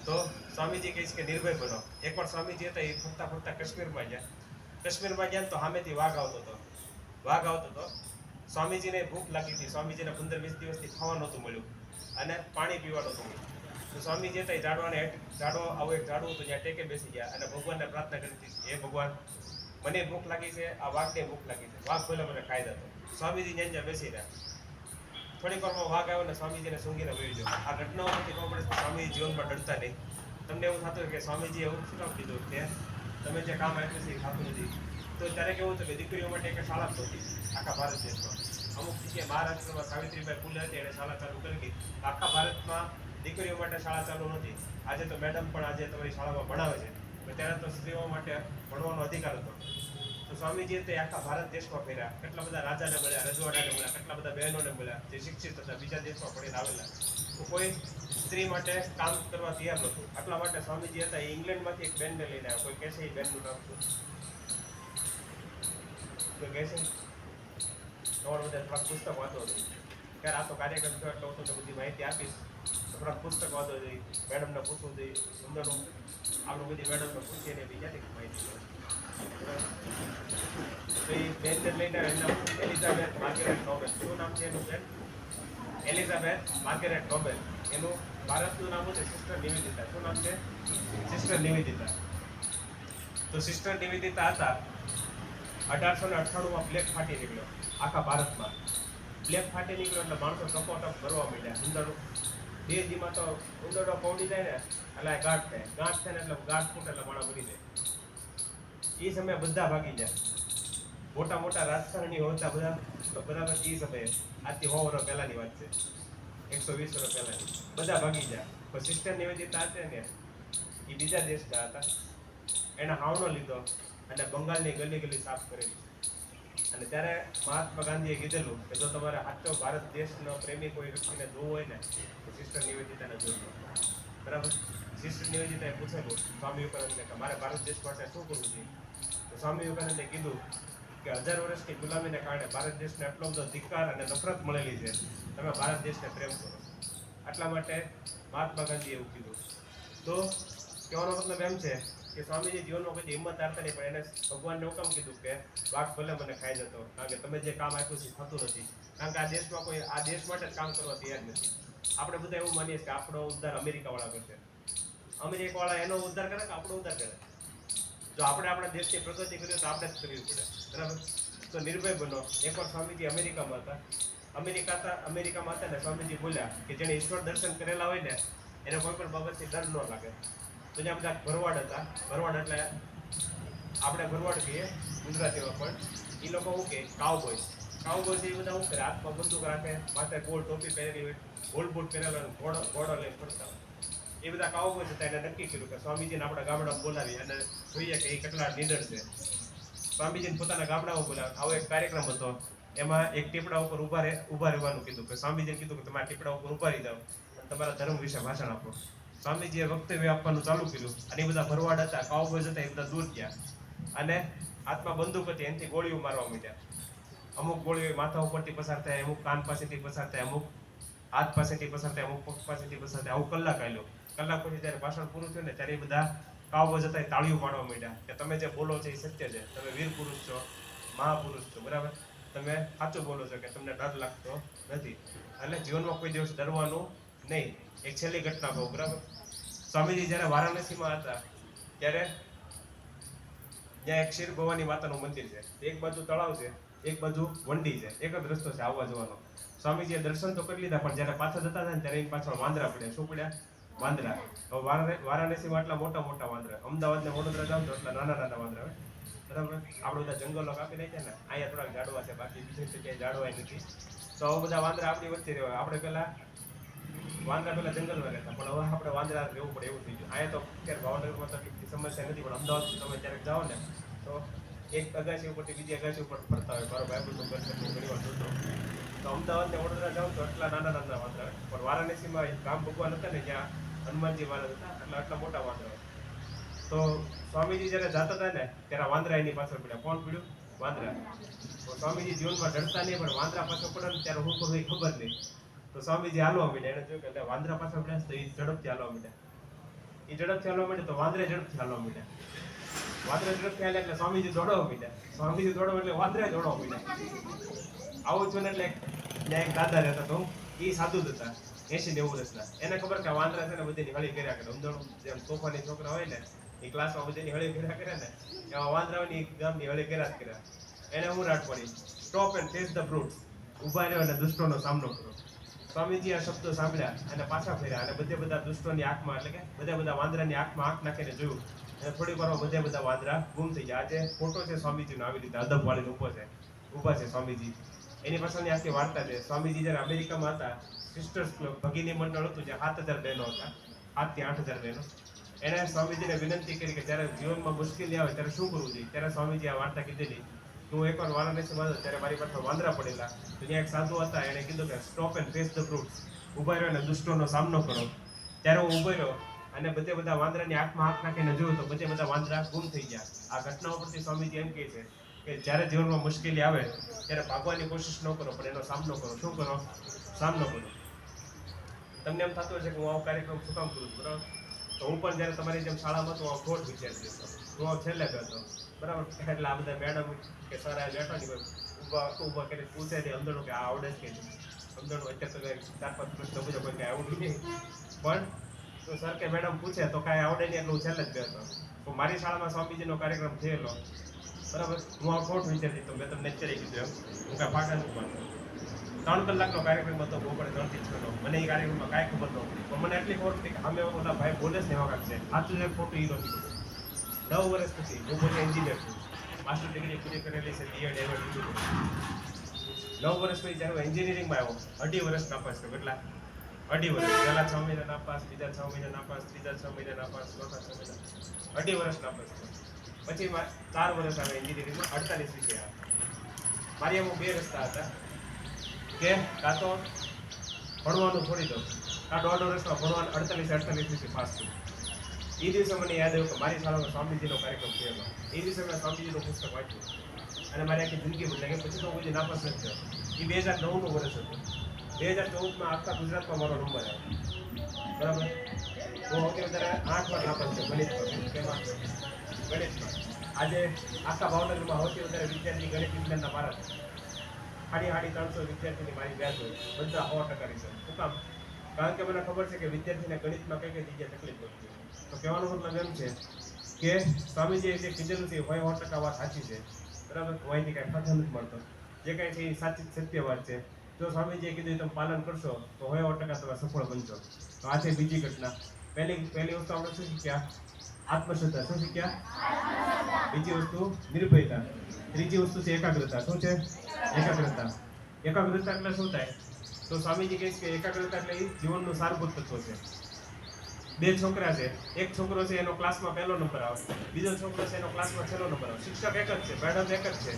તો સ્વામીજી કહે છે કે નિર્ભય બનો. એકવાર સ્વામીજી હતા એ ફરતા ફરતા કાશ્મીરમાં ગયા તો સામેથી વાઘ આવતો હતો. સ્વામીજીને ભૂખ લાગી હતી. સ્વામીજીને 15-20 દિવસથી ખાવા નહોતું મળ્યું અને પાણી પીવા નહોતું મળ્યું. તો સ્વામીજી હતા એ ઝાડવું હતું ત્યાં ટેકે બેસી ગયા અને ભગવાનને પ્રાર્થના કરી હતી, હે ભગવાન, મને ભૂખ લાગી છે, આ વાઘને ભૂખ લાગી છે, વાઘ પહેલા મને ખાઈ જતો. સ્વામીજી ત્યાં બેસી રહ્યા. થોડીક વારમાં વાઘ આવ્યો ને સ્વામીજીને સૂંઘીને વહી ગયો. આ ઘટનાઓમાંથી ખબર પડે કે સ્વામીજી જીવનમાં ડરતા નહીં. તમને એવું થતું કે સ્વામીજીએ એવું શું કામ કીધું કે તમે જે કામ આપ્યું છે એ થતું નથી. તો ત્યારે કેવું હતું કે દીકરીઓ માટે એક શાળા જ નહોતી આખા ભારત દેશમાં. અમુક જગ્યાએ મહારાષ્ટ્રમાં સાવિત્રીબાઈ ફૂલે હતી એણે શાળા ચાલુ કરી હતી. આખા ભારતમાં દીકરીઓ માટે શાળા ચાલુ નહોતી. આજે તો મેડમ પણ આજે તમારી શાળામાં ભણાવે છે, તો ત્યારે તો સ્ત્રીઓ માટે ભણવાનો અધિકાર હતો. તો સ્વામીજીએ તે આખા ભારત દેશમાં ફેર્યા. કેટલા બધા રાજાને મળ્યા, રજવાડાને મળ્યા, કેટલા બધા બહેનોને મળ્યા જે શિક્ષિત હતા, બીજા દેશમાં ભણીને આવેલા. તો કોઈ સ્ત્રી માટે કામ કરવા તૈયાર નહોતું. આટલા માટે સ્વામીજી હતા એ ઇંગ્લેન્ડમાંથી એક બેનને લઈને આવ્યા. કોઈ કહેશે એ બેનનું નામ શું? કોઈ કહેશે? તમારે બધા થોડાક પુસ્તક વાંચો હતું. ત્યારે આ તો કાર્યક્રમ થયો એટલે હું તમને બધી માહિતી આપીશ. થોડાક પુસ્તક વાંચવા જોઈએ, મેડમને પૂછવું જોઈએ, સુંદરનું આપણે બધી મેડમને પૂછીએ ને બીજાની માહિતી મળે. તો એ બેનને લઈને એમના એલિઝાબેથ માર્ગરેટ નોબેલ, શું નામ છે એનું બેન? Elizabeth Margaret Nobel. એનું ભારતનું નામ છે સિસ્ટર નિવેદિતા. શું નામ છે? સિસ્ટર નિવેદિતા. તો સિસ્ટર નિવેદિતા હતા 1898માં પ્લેગ ફાટી નીકળ્યો આખા ભારતમાં. પ્લેગ ફાટી નીકળ્યો એટલે માણસો ટપોટપ ભરવા માંડ્યા. ઉંદરડો બે દીમાં તો ઉંદરડો પૌડી જાય ને એટલે ગાંઠ થાય. ગાંઠ થાય ને એટલે ગાંઠ ફૂટે એટલે માણસ મરી જાય. એ સમયે બધા ભાગી જાય. મોટા મોટા રાજકારણીઓ હતા બધા બરાબર. એ સમયે આજથી 100 વર્ષ પહેલાની વાત છે, 120 વર્ષ પહેલાની. બધા ભાગી જાય. પણ સિસ્ટર નિવેદિતા હતા ને એ બીજા દેશના હતા. એને હાવનો લીધો અને બંગાળની ગલી ગલી સાફ કરેલી. અને ત્યારે મહાત્મા ગાંધીએ કીધેલું કે જો તમારે સાચો ભારત દેશનો પ્રેમી કોઈ વ્યક્તિને જોવો હોય ને તો સિસ્ટર નિવેદિતાને જોજો. બરાબર. સિસ્ટર નિવેદિતાએ પૂછેલું સ્વામી વિવેકાનંદને કે મારે ભારત દેશ માટે શું કરવું જોઈએ? તો સ્વામી વિવેકાનંદે કીધું કે 1000 વર્ષની ગુલામીને કારણે ભારત દેશને આટલો બધો ધિક્કાર અને નફરત મળેલી છે, તમે ભારત દેશને પ્રેમ કરો. આટલા માટે મહાત્મા ગાંધીએ એવું કીધું. તો કહેવાનો મતલબ એમ છે કે સ્વામીજી જીવનમાં કોઈ હિંમત હારતા નહીં, પણ એને ભગવાનને એવું કામ કીધું કે વાઘ ભલે મને ખાઈ જતો, કારણ કે તમે જે કામ આપ્યું છે થતું નથી. કારણ કે આ દેશમાં કોઈ આ દેશ માટે જ કામ કરવા તૈયાર નથી. આપણે બધા એવું માનીએ કે આપણો ઉદ્ધાર અમેરિકાવાળા કરશે. અમેરિકાવાળા એનો ઉદ્ધાર કરે કે આપણો ઉદ્ધાર કરે? જો આપણે આપણા દેશની પ્રગતિ કરીએ તો આપણે જ કરવી પડે. બરાબર. તો નિર્ભય બનો. એકવાર સ્વામીજી અમેરિકામાં હતા. અમેરિકામાં હતા ને સ્વામીજી બોલ્યા કે જેને ઈશ્વર દર્શન કરેલા હોય ને એને કોઈ પણ બાબતથી ડર ન લાગે. તો ત્યાં બધા ભરવાડ હતા. ભરવાડ એટલે આપણે ભરવાડ કહીએ ગુજરાતીમાં, પણ એ લોકો શું કહે? કાઉબોય. કાઉબોય એ બધા શું કરે? હાથમાં બંદૂક રાખે, માથે ગોળ ટોપી પહેરેલી હોય, ગોળ બૂટ પહેરેલા હોય, ઘોડો લઈને ફરતા હોય. એ બધા કાઉબોય હતા. એને નક્કી કર્યું કે સ્વામીજીને આપણા ગામડામાં બોલાવી અને જોઈએ કે એ કેટલા નીડર છે. સ્વામીજીને પોતાના ગામડામાં બોલાવે. આવો એક કાર્યક્રમ હતો. એમાં એક ટીપડા ઉપર ઊભા રહેવાનું કીધું. કે સ્વામીજીને કીધું કે તમારા ટીપડા ઉપર ઊભા રહી જાઓ અને તમારા ધર્મ વિશે ભાષણ આપો. સ્વામીજીએ વક્તવ્ય આપવાનું ચાલુ કર્યું અને એ બધા ભરવાડ હતા, કાઉબોય હતા, એ બધા દૂર ગયા અને હાથમાં બંદૂક હતી, એનાથી ગોળીઓ મારવા માંડ્યા. અમુક ગોળીઓ માથા ઉપરથી પસાર થાય, અમુક કાન પાસેથી પસાર થાય, અમુક હાથ પાસેથી પસાર થાય, અમુક પગ પાસેથી પસાર થાય. આવું કલાક આવેલો. કલાક પછી જ્યારે ભાષણ પૂરું થયું ને ત્યારે એ બધા કાઉબોય હતા, તાળીઓ પાડવા માંડ્યા કે તમે જે બોલો છો એ સત્ય છે, તમે વીર પુરુષ છો, મહાપુરુષ છો. બરાબર. તમે સાચું બોલો છો કે તમને ડર લાગતો નથી અને જીવનમાં કોઈ દિવસ ડરવાનું નહીં. એક છેલ્લી ઘટના કહું. બરાબર. સ્વામીજી જ્યારે વારાણસીમાં હતા ત્યારે ત્યાં એક ક્ષીર ભવાની માતાનું મંદિર છે. એક બાજુ તળાવ છે, એક બાજુ વંડી છે. એક જ રસ્તો છે આવવા જવાનો. સ્વામીજીએ દર્શન તો કરી લીધા, પણ જ્યારે પાછા જતા હતા ને ત્યારે એની પાછળ વાંદરા પડ્યા. શું પડ્યા? વાંદરા. વારાણસીમાં આટલા મોટા મોટા વાંદરા. અમદાવાદ ને વડોદરા જાવ તો એટલા નાના નાના વાંદરા હોય. બરાબર. આપણે બધા જંગલો કાપી નાખ્યા ને, અહીંયા થોડાક ઝાડવા છે, બાકી બીજી જગ્યાએ ઝાડવા નથી. તો આવા બધા વાંદરા આપણી વચ્ચે રહેવાય. આપણે વાંદરા પહેલા જંગલમાં રહેતા, પણ હવે આપણે વાંદરા રહેવું પડે એવું થઈ ગયું. અહીંયા તો અત્યારે ભાવનગરમાં તો એટલી સમસ્યા નથી, પણ અમદાવાદથી તમે ક્યારેક જાઓ ને તો એક અગાસી ઉપરથી બીજી અગાસી ઉપર ફરતા હોય. મારો ભાઈ બધું કરશે, હું ઘણી વાર જોતો. તો અમદાવાદ ને વડોદરા જાઉં તો એટલા નાના નાના વાંદરા હોય, પણ વારાણસીમાં રામ ભગવાન હતા ને જ્યાં હનુમાનજી મહારાજ હતા, આટલા મોટા વાંદરા હોય. તો સ્વામીજી જ્યારે જતા હતા ને ત્યારે વાંદરા એની પાછળ પડ્યા. કોણ પડ્યું? વાંદરા. તો સ્વામીજી જીવનમાં ડરતા નહીં, પણ વાંદરા પાછળ પડે ને ત્યારે હું કરું એ ખબર નહીં. તો સ્વામીજી હાલવા માંડ્યા. એને જોયું કે વાંદરા પાછળ પડ્યા તો એ ઝડપથી હાલવા માંડ્યા. તો વાંદરા ઝડપથી હાલવા માંડ્યા. વાંદરા ઝડપથી હાલ્યા એટલે સ્વામીજી દોડવા માંડ્યા. સ્વામીજી દોડવા એટલે વાંદરા દોડવા માંડ્યા. આવું છું ને એટલે ત્યાં એક દાદા રહેતા તો એ સાધુ જ હતા, 80-90 વર્ષના. એને ખબર કે વાંદરા છે ને બધીની હળી કર્યા કરે. અમદાવાદ જેમ તોફાની છોકરા હોય ને એ ક્લાસમાં બધીની હળી કર્યા કરે ને એવા વાંદરાઓની ગામની હળી કર્યા જ કર્યા. એને હું રાટ પડી, સ્ટોપ એન્ડ ફેસ ધ બ્રૂટ્સ. ઊભા રહ્યો અને દુષ્ટોનો સામનો કરો. સ્વામીજી આ શબ્દો સાંભળ્યા અને પાછા ફેર્યા અને બધા દુષ્ટોની આંખમાં, એટલે કે બધા વાંદરાની આંખમાં આંખ નાખીને જોયું અને થોડીક વારમાં બધા વાંદરા ગુમ થઈ ગયા. આજે ફોટો છે સ્વામીજીનો, આવી રીતે અદબ વાળીને ઊભા છે સ્વામીજી. એની પાછળની આખી વાર્તા છે. સ્વામીજી જ્યારે અમેરિકામાં હતા, સિસ્ટર્સ ક્લબ ભગીની મંડળ હતું, જ્યાં 7000 બહેનો હતા, 7 થી 8000 બહેનો. એને સ્વામીજીને વિનંતી કરી કે જ્યારે જીવનમાં મુશ્કેલી આવે ત્યારે શું કરવું જોઈએ. ત્યારે સ્વામીજી આ વાર્તા કીધેલી. હું એકવાર વારાણસીમાં હતો ત્યારે મારી પાસે વાંદરા પડેલા. તો ત્યાં એક સાધુ હતા, એણે કીધું કે સ્ટોપ એન્ડ ફેસ ધ બ્રૂટ્સ. ઊભા રહ્યો અને દુષ્ટોનો સામનો કરો. ત્યારે હું ઊભો રહ્યો અને બધા વાંદરાની આંખમાં આંખ નાખીને જોયું તો બધા વાંદરા ગુમ થઈ ગયા. આ ઘટના ઉપરથી સ્વામીજી એમ કહે છે કે જ્યારે જીવનમાં મુશ્કેલી આવે ત્યારે ભાગવાની કોશિશ ન કરો, પણ એનો સામનો કરો. શું કરો? સામનો કરો. તમને એમ થતું હશે કે હું આવો કાર્યક્રમ શું કામ કરું છું, બરાબર? તો હું પણ જ્યારે તમારી જેમ શાળામાં હતો ખોટ વિદ્યાર્થી હતો, હું છેલ્લે હતો, બરાબર? એટલે આ બધા મેડમ કે સર આ બેઠા ને ઊભા કરીને પૂછે છે અંદરનું કે આ આવડે જ કે અંદરનું અત્યારે તો 4-5 પ્રશ્ન પૂછે કોઈ કાંઈ આવડ્યું નહીં, પણ તો સર કે મેડમ પૂછે તો કાંઈ આવડે નહીં એટલે હું છેલ્લે જ બેઠો. તો મારી શાળામાં સ્વામીજીનો કાર્યક્રમ થયેલો, બરાબર? હું આ ખોટ વિદ્યાર્થી તો મેં તમને ચડી કીધું એમ હું કાંઈ પાકા નથી માનતો. 3 કલાકનો કાર્યક્રમ હતો, બપોરે 3 થી 6 નો. મને એ કાર્યક્રમમાં કાંઈ ખબર નહોતી, પણ મને એટલી ખબર હતી કે અમે ઓલા ભાઈ બોલે છે ને એવા કાંઈક છે. સાચું છે ખોટું એ નથી. 9 વર્ષ પછી હું પોતે એન્જિનિયર છું, માસ્ટર ડિગ્રી પૂરી કરેલી છે, બીએડ એમએડ લીધું. 9 વર્ષ પછી જ્યારે હું એન્જિનિયરિંગમાં આવ્યો, 2.5 વર્ષ નાપાસ થયો. કેટલા? 2.5 વર્ષ. પહેલા 6 મહિના નાપાસ, બીજા 6 મહિના નાપાસ, ત્રીજા 6 મહિના નાપાસ, ચોથા 6 મહિના, 2.5 વર્ષ નાપાસ થયો. પછી 4 વર્ષ આવે એન્જિનિયરિંગમાં, 48 વિષય આવે. મારી એમાં 2 રસ્તા હતા કે કાં તો ભણવાનું છોડી દો, કાં 1.5 વર્ષમાં ભણવાનું 48 વિષય પાસ થયું. એ દિવસે મને યાદ આવ્યું કે મારી શાળામાં સ્વામીજીનો કાર્યક્રમ થયેલો. એ દિવસે મેં સ્વામીજીનું પુસ્તક વાંચ્યું અને મારી આખી જિંદગી બદલાઈ ગઈ. પછી તો હું કોઈ નાપાસ નથી થયો. એ 2009નું વર્ષ હતું. 2014માં આખા ગુજરાતમાં મારો નંબર આવ્યો, બરાબર? હું સૌથી વધારે 8 વાર નાપાસ થયો ગણિતમાં. કેમાં? ગણિતમાં. આજે આખા ભાવનગરમાં સૌથી વધારે વિદ્યાર્થી ગણિત વિજ્ઞાનના મારા છે. 350 વિદ્યાર્થીની મારી બેચ હોય, બધા 100% છે. શું કામ? કારણ કે મને ખબર છે કે વિદ્યાર્થીને ગણિતમાં કઈ કઈ જગ્યાએ તકલીફ પડતી હોય. તો કહેવાનો મતલબ એમ છે કે સ્વામીજીએ જે કીધેલું છે એ 100% વાત સાચી છે, બરાબર? હું અહીંથી કાંઈ પાછા નથી મળતો. જે કાંઈ છે એ સાચી સત્ય વાત છે. જો સ્વામીજીએ કીધું તમે પાલન કરશો તો 100% તમે સફળ બનશો. તો આ છે બીજી ઘટના. પહેલી વસ્તુ આપણે શું શીખ્યા? આત્મશ્રદ્ધા. શું શીખ્યા? બીજી વસ્તુ નિર્ભયતા. ત્રીજી વસ્તુ છે એકાગ્રતા. શું છે? એકાગ્રતા. એકાગ્રતા એટલે શું થાય? તો સ્વામીજી કહે છે કે એકાગ્રતા એટલે એ જીવનનું સારભૂત તત્વ છે. 2 છોકરા છે, એક છોકરો છે એનો ક્લાસમાં 1લો નંબર આવે, બીજો છોકરો છે એનો ક્લાસમાં 6લો નંબર આવે. શિક્ષક એક જ છે, મેડમ એક જ છે,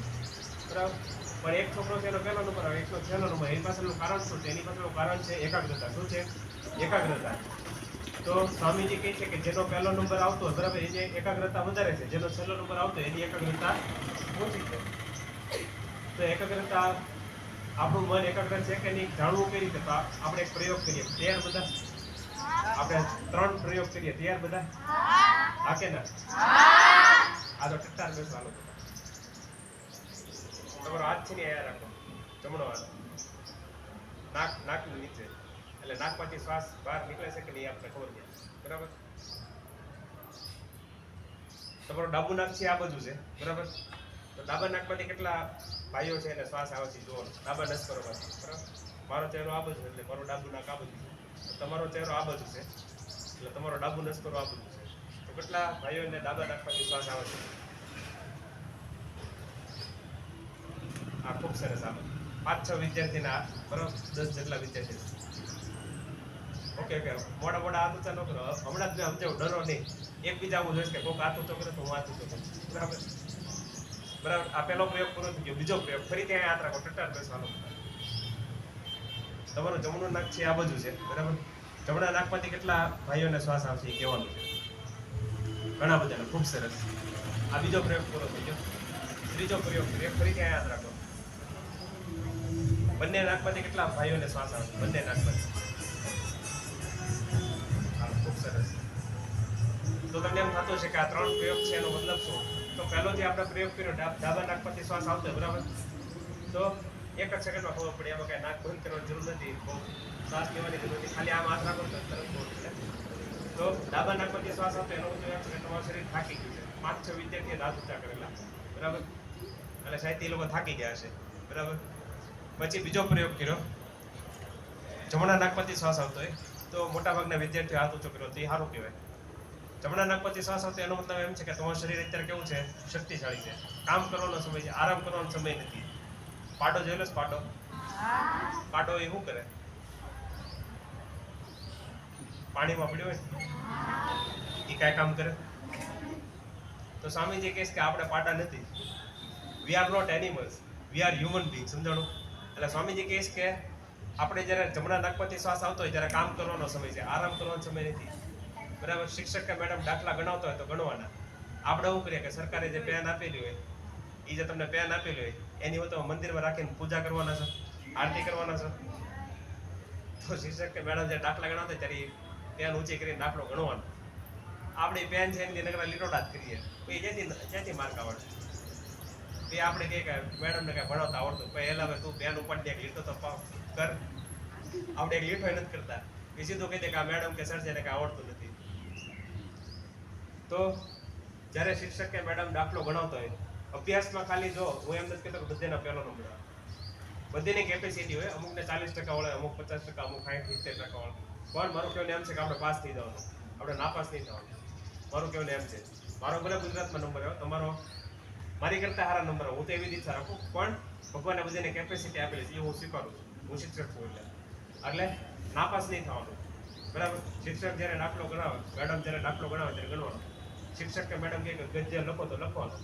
બરાબર? પણ એક છોકરો છે એનો 1લો નંબર આવે, એકનો 6લો નંબર. એની પાછળનું કારણ શું છે? એની પાછળનું કારણ છે એકાગ્રતા. શું છે? એકાગ્રતા. તો સ્વામીજી કહે છે કે જેનો 1લો નંબર આવતો હોય, બરાબર, એની એકાગ્રતા વધારે છે. જેનો 6લો નંબર આવતો હોય એની એકાગ્રતા ઓછી છે. તો એકાગ્રતા, આપણું મન એકાગ્ર છે કે નહીં જાણવું કઈ રીતે? તો આપણે એક પ્રયોગ કરીએ. તૈયાર બધા? આપણે 3 પ્રયોગ કરીએ. તૈયાર બધા? હા કે ના? આ તો ટટ્ટાર બેસવાનો. તમારો હાથ છે ને અહીંયા રાખો, જમણો હાથ નાકની નીચે, એટલે નાકમાંથી શ્વાસ બહાર નીકળે છે કે નહીં આપણે ખબર નહીં, બરાબર? તમારો ડાબુ નાક છે આ બાજુ છે, બરાબર? તો ડાબા નાકમાંથી કેટલા ભાઈઓ છે એને શ્વાસ આવે છે જુઓ. ડાબા નસકોરમાંથી, બરાબર? મારો ચહેરો આ બાજુ એટલે મારું ડાબુ નાક આ બાજુ છે. તમારો ચહેરો આ બાજુ છે એટલે તમારો ડાબુ નસકોરો આ બાજુ છે. તો કેટલા ભાઈઓને ડાબા નાકમાંથી શ્વાસ આવે છે? આ ખૂબ સરસ. આવે 5-6 વિદ્યાર્થીના, બરાબર? 10 જેટલા વિદ્યાર્થી. ઓકે. મોડા હાથ ઊંચા ન કરો. હમણાં જ મેં સમજાવું, ડરો નહીં. એકબીજા આવું જોઈશ કે કોઈક હાથ ઊંચો કરે તો હું હાથ ઊંચો કરું, બરાબર? બરાબર. આ પહેલો પ્રયોગ પૂરો થઈ ગયો. બીજો પ્રયોગ ફરીથી અહીંયા હાથ રાખો, ટટ્ટાર બેસવાનો. તમારું જમણું નાક છે આ બાજુ છે, બરાબર? જમણા નાકમાંથી કેટલા ભાઈઓને શ્વાસ આવશે એ કહેવાનું છે. ઘણા બધાને. ખૂબ સરસ. આ બીજો પ્રયોગ પૂરો થઈ ગયો. ત્રીજો પ્રયોગ કરીએ. ફરીથી અહીંયા હાથ રાખો. બંને નાકમાંથી કેટલા ભાઈઓને શ્વાસ આવશે? બંને નાકમાંથી. ખૂબ સરસ. તો તમને એમ થતું છે કે આ 3 પ્રયોગ છે એનો મતલબ શું? તો પહેલો જે આપણે પ્રયોગ કર્યો, ડાબા નાકમાંથી શ્વાસ આવતો હોય, બરાબર? તો 1 જ સેકન્ડમાં ખબર પડે. એમાં કઈ નાક બંધ કરવાની જરૂર નથી, શ્વાસ લેવાની જરૂર નથી. ખાલી આમ હાથ રાખો તો તરત ખબર પડે. તો ડાબા નાકમાંથી શ્વાસ આવતો એનો મતલબ એમ છે કે તમારું શરીર થાકી ગયું છે. 5-6 વિદ્યાર્થીએ હાથ ઊંચા કરેલા, બરાબર? એટલે સાહેબ એ લોકો થાકી ગયા હશે, બરાબર? પછી બીજો પ્રયોગ કર્યો. જમણા નાકમાંથી શ્વાસ આવતો હોય તો મોટાભાગના વિદ્યાર્થીઓ હાથ ઊંચો કર્યો, તો એ સારું કહેવાય. જમણા નાકમાંથી શ્વાસ આવતો એનો મતલબ એમ છે કે તમારું શરીર અત્યારે કેવું છે? શક્તિશાળી છે. કામ કરવાનો સમય છે, આરામ કરવાનો સમય નથી. પાડો જોયેલો છે? પાડો એ શું કરે? પાણીમાં પડ્યો હોય એ કાંઈ કામ કરે? તો સ્વામીજી કહે છે કે આપણે પાડા નથી. We are not animals, we are human being. સમજાણું? એટલે સ્વામીજી કહે છે કે આપણે જ્યારે જમણા નાકમાંથી શ્વાસ આવતો હોય ત્યારે કામ કરવાનો સમય છે, આરામ કરવાનો સમય નથી, બરાબર? શિક્ષક કે મેડમ દાખલા ગણાવતા હોય તો ગણવાના. આપણે શું કરીએ કે સરકારે જે પેન આપેલી હોય, એ જે તમને પેન આપેલી હોય એની હોય તો મંદિરમાં રાખીને પૂજા કરવાના છે, આરતી કરવાના છે. તો શિક્ષક કે મેડમ જે દાખલા ગણાવતા ત્યારે પેન ઊંચી કરીને દાખલો ગણવાનો. આપણી પેન છે એની નકરા લીટોટા જ કરીએ, પછી જ્યાંથી માર્ક આવડે એ આપણે કહીએ કે મેડમને કાંઈ ભણાવતા આવડતું, પછી એલા હવે તું પેન ઉપાડી દે, એક લીટો તો કર. આપણે એક લીટો નથી કરતા, એ સીધું કહી દે કે આ મેડમ કે સર છે એને કાંઈ આવડતું નથી. તો જ્યારે શિક્ષક કે મેડમ દાખલો ગણાવતો હોય, અભ્યાસમાં ખાલી જો હું એમ નથી કહેતો કે બધાના પહેલો નંબર આવે, બધીની કેપેસિટી હોય, અમુકને 40% વળે, અમુક 50%, અમુક 60-70% વળે. પણ મારું કહેવું એમ છે કે આપણે પાસ થઈ જવાનું, આપણે નાપાસ નહીં થવાનું. મારું કહેવું એમ છે, મારો ભલે ગુજરાતમાં નંબર આવ્યો, તમારો મારી કરતા સારા નંબર આવે, હું તો એવી જ ઈચ્છા રાખું. પણ ભગવાને બધાને કેપેસિટી આપેલી છે એ હું સ્વીકારું છું, હું શિક્ષક છું એટલે નાપાસ નહીં થવાનું. બરાબર. શિક્ષક જ્યારે દાખલો ગણાવે, મેડમ જ્યારે દાખલો ગણાવે ત્યારે ગણવાનો. શિક્ષક કે મેડમ કહે કે ગદ્ય લખો તો લખવાનો,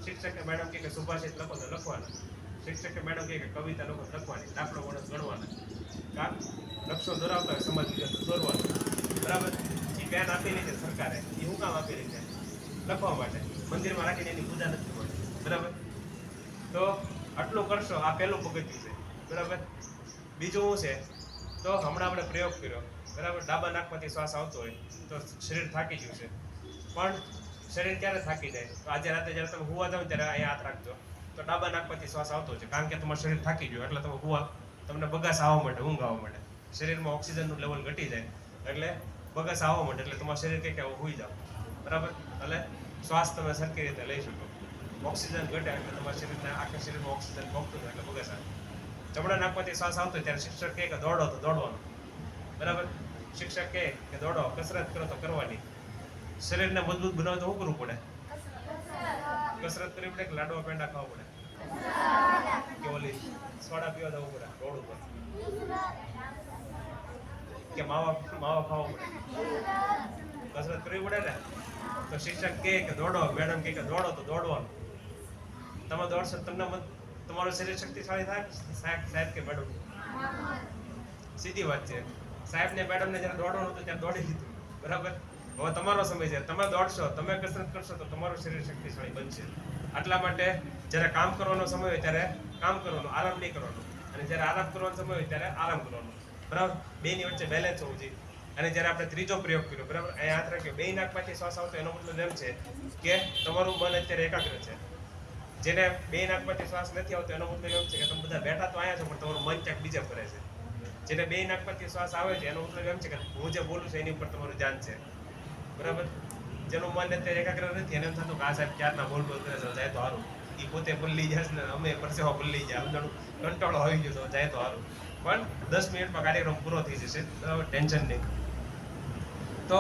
શિક્ષક કે મેડમ કહે કે સુભાષિત લખો તો લખવાના, શિક્ષક કે મેડમ કહે કે કવિતા લખો તો લખવાની, દાખલો ગણવાના. કા લક્ષ્યો દોરાવતા હોય સમાજ વિશે દોરવાનું. બરાબર. એ પેન આપેલી છે સરકારે, એ શું કામ આપેલી છે? લખવા માટે. મંદિરમાં રાખીને એની પૂજા નથી મળતી. બરાબર. તો આટલું કરશો, આ પહેલું પગથિયું છે. બરાબર. બીજું શું છે? તો હમણાં આપણે પ્રયોગ કર્યો. બરાબર. ડાબા નાકમાંથી શ્વાસ આવતો હોય તો શરીર થાકી ગયું છે, પણ શરીર ક્યારે થાકી જાય? તો આજે રાતે જ્યારે તમે હુવા જાવ ત્યારે અહીંયા હાથ રાખજો, તો ડાબા નાકમાંથી શ્વાસ આવતો છે, કારણ કે તમારું શરીર થાકી ગયું એટલે તમે હુવા, તમને બગાસ આવવા માંડે, ઊંઘ આવવા માંડે, શરીરમાં ઓક્સિજનનું લેવલ ઘટી જાય એટલે બગાસ આવવા માંડે, એટલે તમારું શરીર કહે કે હુઈ જાઓ. બરાબર. એટલે શ્વાસ તમે સરખી રીતે લઈ શકો. ઓક્સિજન ઘટે એટલે તમારા શરીરના આખા શરીરમાં ઓક્સિજન પહોંચતું હોય એટલે બગાસ આવે. જમણા નાકમાંથી શ્વાસ આવતો હોય ત્યારે શિક્ષક કહે કે દોડો તો દોડવાનું. બરાબર. શિક્ષક કહે કે દોડો, કસરત કરો તો કરવાની. શરીરને મજબૂત બનાવવા તો શું કરવું પડે? કસરત કરવી પડે કે લાડવા પેંડા ખાવા પડે કે ઓલી સોડા પીવા જવું પડે રોડ ઉપર કે માવા ખાવા પડે? કસરત કરવી પડે ને. તો શિક્ષક કહે કે દોડો, મેડમ કહે કે દોડો તો દોડવાનું. તમે દોડશો તમને તમારું શરીર શક્તિશાળી થાય. સાહેબ કે મેડમ? સીધી વાત છે. સાહેબ ને મેડમ ને જયારે દોડવાનું હતું ત્યારે દોડી લીધું. બરાબર. હવે તમારો સમય છે, તમે દોડશો, તમે કસરત કરશો તો તમારું શરીર શક્તિશાળી બનશે. આટલા માટે જ્યારે કામ કરવાનો સમય હોય ત્યારે કામ કરવાનું, આરામ નહીં કરવાનો. અને જ્યારે આરામ કરવાનો સમય હોય ત્યારે આરામ કરવાનો. બરાબર. બેની વચ્ચે બેલેન્સ હોવું જોઈએ. અને જ્યારે આપણે ત્રીજો પ્રયોગ કર્યો, બરાબર, અહીંયા હાથ રાખ્યો, બે નાકમાંથી શ્વાસ આવતો, એનો મતલબ એમ છે કે તમારું મન અત્યારે એકાગ્ર છે. જેને બે નાકમાંથી શ્વાસ નથી આવતો એનો મતલબ એમ છે કે તમે બધા બેઠા તો અહીંયા છો પણ તમારું મન ક્યાંક બીજે ફરે છે. જેને બે નાકમાંથી શ્વાસ આવે છે એનો મતલબ એમ છે કે હું જે બોલું છું એની ઉપર તમારું ધ્યાન છે. બરાબર. જેનું મન અત્યારે એકાગ્ર નથી એને એમ થતું કે આ સાહેબ ક્યારના બોલ કરે છે, જાય તો સારું. એ પોતે ભૂલી જશે ને અમે પરસેવા ભૂલી જાય, સમજાણું કંટાળો આવી ગયો તો જાય તો સારું. પણ 10 મિનિટમાં કાર્યક્રમ પૂરો થઈ જશે. બરાબર. ટેન્શન નહીં. તો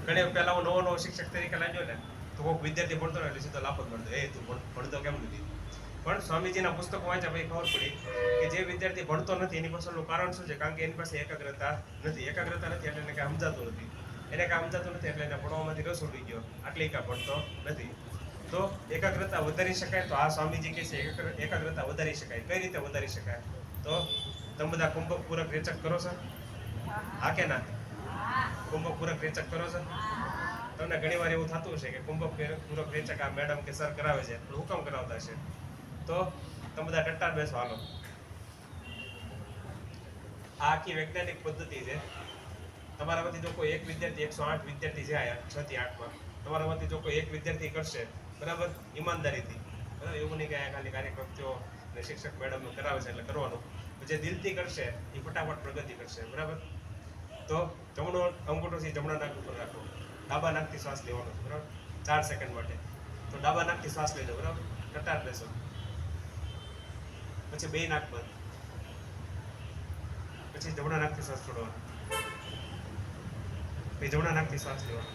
ઘણી પહેલા હું નવો શિક્ષક તરીકે લાગ્યો ને તો કોઈક વિદ્યાર્થી ભણતો ને એટલે સીધો લાફો મળતો, એ તું ભણતો કેમ નથી? પણ સ્વામીજીના પુસ્તકો વાંચ્યા પછી ખબર પડી કે જે વિદ્યાર્થી ભણતો નથી એની પાછળનું કારણ શું છે? કારણ કે એની પાસે એકાગ્રતા નથી. એકાગ્રતા નથી એટલે એને કાંઈ સમજાતું નથી. એને કાંઈ સમજાતું નથી એટલે એને ભણવામાંથી રસ ઉડી ગયો, આટલી કાંઈ ભણતો નથી. તો એકાગ્રતા વધારી શકાય તો આ સ્વામીજી કહે છે એકાગ્રતા વધારી શકાય. કઈ રીતે વધારી શકાય? તો તમે બધા કુંભક પૂરક રેચક કરો છો? હા કે ના? કુંભક પૂરક રેચક કરો છો? તમને ઘણી વાર એવું થતું હશે કે કુંભક પૂરક રેચક આ મેડમ કે સર કરાવે છે, પણ હુકમ કરાવતા છે. તો તમે બધા ટટ્ટાર બેસો, હાલો. આ આખી વૈજ્ઞાનિક પદ્ધતિ છે. તમારામાંથી જો કોઈ એક વિદ્યાર્થી, 108 વિદ્યાર્થી છે આયા 6 થી 8 માં, તમારામાંથી જો કોઈ એક વિદ્યાર્થી કરશે, બરાબર, ઈમાનદારીથી, બરાબર, એવું નહીં કે ખાલી કાર્યક્રમ થયો ને શિક્ષક મેડમ કરાવે છે એટલે કરવાનું. જે દિલથી કરશે એ ફટાફટ પ્રગતિ કરશે. બરાબર. તો જમણો અંગૂઠોથી જમણા નાક ઉપર રાખો, ડાબા નાકથી શ્વાસ લેવાનો, બરાબર, 4 સેકન્ડ માટે. તો ડાબા નાકથી શ્વાસ લેજો, બરાબર, ટટ્ટાર લેશો. પછી બે નાક બંધ, પછી જમણા નાકથી શ્વાસ છોડવાનો, પછી જમણા નાકથી શ્વાસ લેવાનો,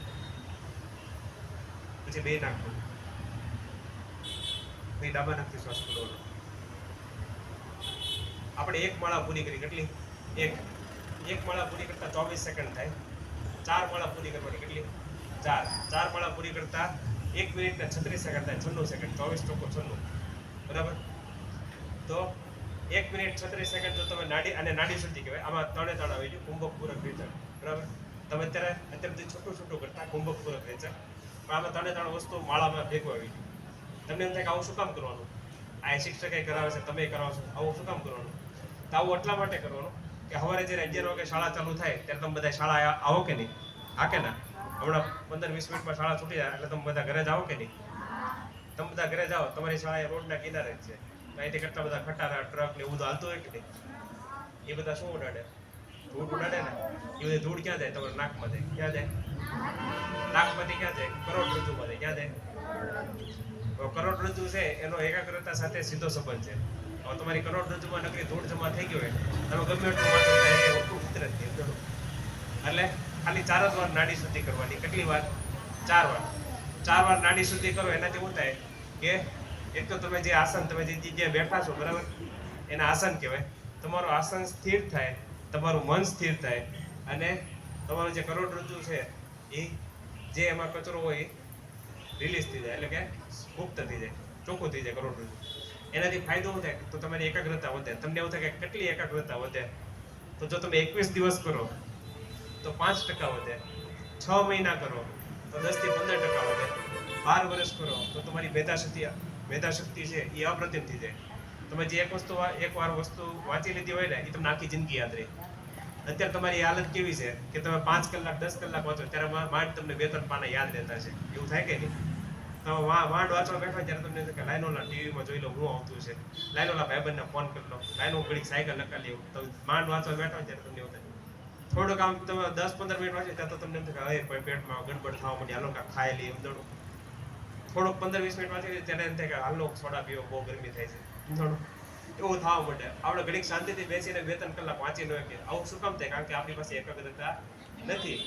પછી બે નાક બંધ, પછી ડાબા નાકથી શ્વાસ છોડવાનો. આપણે એક માળા પૂરી કરી. કેટલી? એક માળા પૂરી કરતા 24 સેકન્ડ થાય. 4 માળા પૂરી કરવાની. કેટલી? 4 માળા પૂરી કરતા 1 મિનિટ ને 36 સેકન્ડ થાય. 96 સેકન્ડ. 24 ચોકો 96. બરાબર. તો 1 મિનિટ 36 સેકન્ડ જો તમે નાડી શુદ્ધિ કહેવાય. આમાં ત્રણે આવી ગયું. કુંભક પૂરક રેચક. બરાબર. તમે અત્યારે છોટું કરતા કુંભક પૂરક રેચક, પણ આમાં ત્રણે વસ્તુ માળામાં ભેગું આવી ગયું. તમને એમ થાય કે આવું શું કામ કરવાનું? આ શિક્ષકે કરાવે છે, તમે કરાવો છો, આવું શું કામ કરવાનું? તો આવું એટલા માટે કરવાનું કે સવારે જ્યારે 11 વાગે શાળા ચાલુ થાય ત્યારે તમે બધા શાળા આવો કે નહીં? હા કે ના? હમણાં 15-20 મિનિટમાં શાળા છૂટી જાય એટલે તમે બધા ઘરે જાઓ કે નહીં? તમે બધા ઘરે જાઓ, તમારી શાળા એ રોડના કિનારે જ છે, તો અહીંથી કેટલા બધા ખટારા ટ્રક ને એવું બધું હાલતું હોય કે નહીં? એ બધા શું ઉડાડે? ધૂળ ઉડાડે ને. એ બધી ધૂળ ક્યાં જાય? તમારા નાકમાં જાય. ક્યાં જાય? નાકમાંથી ક્યાં જાય? કરોડરજ્જુમાં જાય. ક્યાં જાય? કરોડરજ્જુ છે એનો એકાગ્રતા સાથે સીધો સંબંધ છે. હવે તમારી કરોડરજ્જુમાં નકરી ધૂળ જમા થઈ ગયો હોય, તમે ગમે એટલું વાંચો થાય કે ઓટલું ઉતરે જ નહીં. એટલે ખાલી 4 જ વાર નાડી શુદ્ધિ કરવાની. કેટલી વાર? 4 વાર. 4 વાર નાડી શુદ્ધિ કરો એનાથી શું થાય કે એક તો તમે જે આસન, તમે જે જગ્યાએ બેઠા છો, બરાબર, એના આસન કહેવાય. તમારું આસન સ્થિર થાય, તમારું મન સ્થિર થાય, અને તમારું જે કરોડરજ્જુ છે એ જે એમાં કચરો હોય એ રિલીઝ થઈ જાય, એટલે કે મુક્ત થઈ જાય, ચોખ્ખું થઈ જાય કરોડરજ્જુ. એનાથી ફાયદો શું થાય? તો તમારી એકાગ્રતા વધે. તમને એવું થાય કે કેટલી એકાગ્રતા વધે? તો જો તમે 21 દિવસ કરો તો 5% વધે, 6 મહિના કરો તો 10 થી 15% વધે, 12 વર્ષ કરો તો તમારી મેધાશક્તિ છે એ અપ્રતિમ થઈ જાય. તમે જે એકવાર વસ્તુ વાંચી લીધી હોય ને, એ તમને આખી જિંદગી યાદ રહે. અત્યારે તમારી હાલત કેવી છે કે તમે 5 કલાક 10 કલાક વાંચો ત્યારે માંડ તમને 2-3 પાના યાદ રહેતા છે. એવું થાય કે નહીં? તમે માંડ વાંચવા બેઠા ત્યારે તમને કે લાઈનોલા ટીવીમાં જોઈ લો શું આવતું છે, લાઈનોલા ભાઈબંધને ફોન કરી લો, લાઈનો ઘડીક સાયકલ નકાલી લેવું. તમે માંડ વાંચવા બેઠા ત્યારે તમને એવું થાય. થોડુંક આમ તમે 10-15 મિનિટ વાંચે ત્યાં તો તમને એમ થાય કે હવે પેટમાં ગડબડ થવા માંડી, હાલો કાંઈક ખાઈ લઈએ એમ થોડું. થોડુંક 15-20 મિનિટ વાંચી ત્યારે એમ થાય કે હાલો સોડા પીવો, બહુ ગરમી થાય છે, થોડું એવું થવા માંડે. આપણે ઘડીક શાંતિથી બેસીને 2-3 કલાક વાંચી ન શકીએ. આવું શું કામ થાય? કારણ કે આપણી પાસે એકાગ્રતા નથી.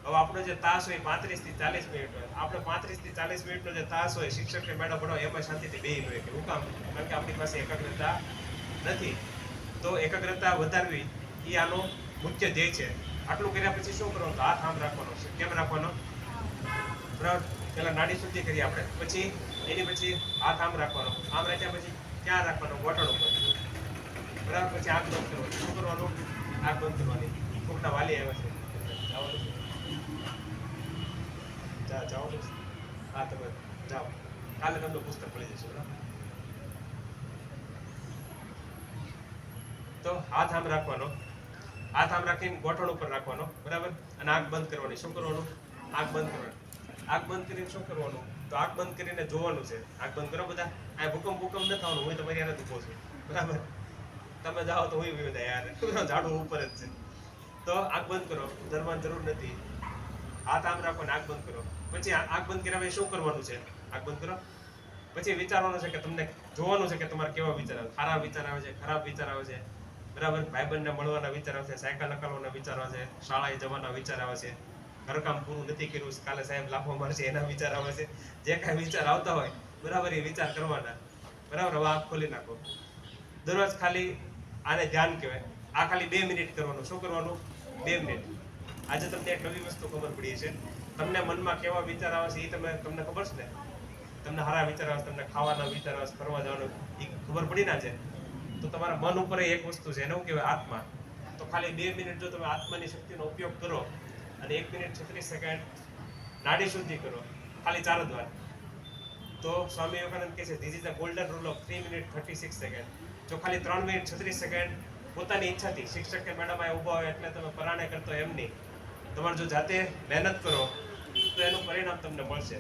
હવે આપણો જે તાસ હોય 35 થી 40 મિનિટ હોય, આપણે 35 થી 40 મિનિટનો જે તાસ હોય શિક્ષકને મેડમ ભણાવો એમાં શાંતિથી બેસી ન શકીએ. શું કામ? કારણ કે આપણી પાસે એકાગ્રતા નથી. તો એકાગ્રતા વધારવી એ આનો મુખ્ય ધ્યેય છે. આટલું કર્યા પછી શું કરવાનું? તો હાથ આમ રાખવાનો છે. કેમ રાખવાનો? બરાબર, પેલા નાડી શુદ્ધિ કરી આપણે, પછી એની પછી હાથ આમ રાખવાનો. આમ રાખ્યા પછી ક્યાં રાખવાનો? ગોઠણ ઉપર. બરાબર, પછી આંખ બંધ કરવાની. શું કરવાનું? આંખ બંધ કરવાની. ખોટા વાલી આવ્યા છે. જાઓ. હા, તમે જાઓ. કાલે તમને પુસ્તક મળી જશે. બરાબર, તો હાથ આમ રાખવાનો. હાથ આમ રાખીને ગોઠણ ઉપર રાખવાનો. બરાબર, અને આંખ બંધ કરવાની. શું કરવાનું? આંખ બંધ કરવાની. આંખ બંધ કરીને શું કરવાનું? તો આંખ બંધ કરીને જોવાનું છે. આંખ બંધ કરો બધા. આ ભૂકંપ ન થવાનું. હું તમારી યાર ઉભો છું. બરાબર, તમે જાઓ તો હું બધા યાર ઝાડુ ઉપર જ છે. તો આંખ બંધ કરો, ધરવાની જરૂર નથી. હાથ આમ રાખો ને આંખ બંધ કરો. પછી આંખ બંધ કર્યા પછી શું કરવાનું છે? આંખ બંધ કરો પછી વિચારવાનું છે કે તમને જોવાનું છે કે તમારે કેવા વિચાર આવે. સારા વિચાર આવે છે, ખરાબ વિચાર આવે છે, બરાબર, ભાઈબંધને મળવાના વિચાર આવે છે, સાયકલ નકાલવાના વિચાર આવે છે, શાળાએ જવાના વિચાર આવે છે, ઘરકામ પૂરું નથી કર્યું, કાલે સાહેબ લાફો મારશે એના વિચાર આવે છે. જે કાંઈ વિચાર આવતા હોય, બરાબર, એ વિચાર કરવાના. બરાબર, હવે આંખ ખોલી નાખો. દરરોજ ખાલી આને ધ્યાન કહેવાય. આ ખાલી 2 મિનિટ કરવાનું. શું કરવાનું? 2 મિનિટ. આજે તમને એક નવી વસ્તુ ખબર પડી છે. તમને મનમાં કેવા વિચાર આવે છે એ તમને ખબર છે ને? તમને સારા વિચાર આવે છે, તમને ખાવાના વિચાર આવે છે, ફરવા જવાનું, એ ખબર પડી ના છે. તો તમારા મન ઉપર એક વસ્તુ છે, એનું કહેવાય આત્મા. તો ખાલી 2 મિનિટ જો તમે આત્માની શક્તિનો ઉપયોગ કરો અને 1 મિનિટ 36 સેકન્ડ નાડી શુદ્ધિ કરો, ખાલી 4 જ વાર, તો સ્વામી વિવેકાનંદ કહે છે this is the golden rule of 3 minute 36 second. જો ખાલી 3 મિનિટ 36 સેકન્ડ પોતાની ઈચ્છાથી શિક્ષક કે મેડમ આ ઊભા હોય એટલે તમે પરાણે કરતો એમ નહીં, તમારે જો જાતે મહેનત કરો તો એનું પરિણામ તમને મળશે.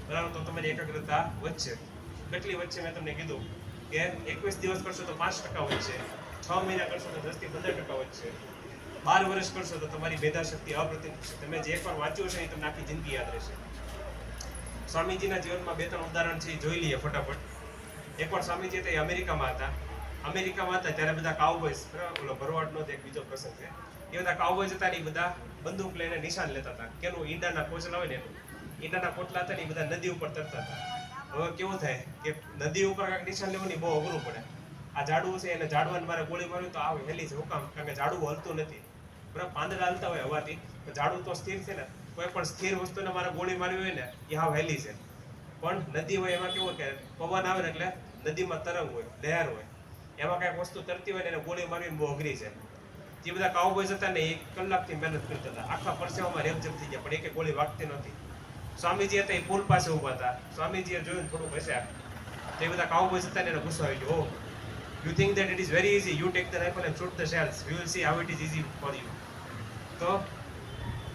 બરાબર, તો તમારી એકાગ્રતા વધશે. કેટલી વધશે મેં તમને કીધું કે 21 દિવસ કરશો તો 5% વધશે, 6 મહિના કરશો તો 10 થી 15% વધશે, 12 વર્ષ કરશો તો તમારી મેધાશક્તિ અપ્રતિમ થશે. તમે જે એકવાર વાંચ્યું છે એ તમને આખી જિંદગી યાદ રહેશે. સ્વામીજીના જીવનમાં 2-3 ઉદાહરણ છે એ જોઈ લઈએ ફટાફટ. એકવાર સ્વામીજી તે અમેરિકામાં હતા ત્યારે બધા કાઉબોયસ, ઓલો ભરવાડનો એક બીજો પ્રસંગ છે, એ બધા કાઉબોયસ હતા ને એ બધા બંદૂક લઈને નિશાન લેતા હતા. કેનું? ઈંડાના કોચલા હોય ને એનું. ઈંડાના કોટલા હતા ને એ બધા નદી ઉપર તરતા હતા. હવે કેવું થાય કે નદી ઉપર કાંઈક નિશાન લેવું બહુ અઘરું પડે. આ ઝાડવું છે એને ઝાડવાને મારે ગોળી મારવી તો આવે હેલી છે. હું કામ? કારણ કે ઝાડવું હલતું નથી. બરાબર, પાંદડા હલતા હોય હવાથી, ઝાડવું તો સ્થિર છે ને. કોઈ પણ સ્થિર વસ્તુને મારે ગોળી મારવી હોય ને એ હાવ હેલી છે. પણ નદી હોય એમાં કેવું કે પવન આવે ને એટલે નદીમાં તરંગ હોય, લહેર હોય, એમાં કાંઈક વસ્તુ તરતી હોય ને એને ગોળી મારવી બહુ અઘરી છે. જે બધા કાઉબોયસ હતા ને 1 કલાકથી મહેનત કરતા હતા, આખા પરસેવામાં રેપઝેપ થઈ ગયા, પણ એક ગોળી વાગતી નહોતી. સ્વામીજી હતા એ પુલ પાસે ઊભા હતા. સ્વામીજીએ જોયું થોડુંક હસ્યા. તો એ બધા કાઉબોયસ હતા ને એને ગુસ્સો આવી ગયો. You think that it is very easy. You take the rifle and shoot the shells. We will see how it is easy for you. તો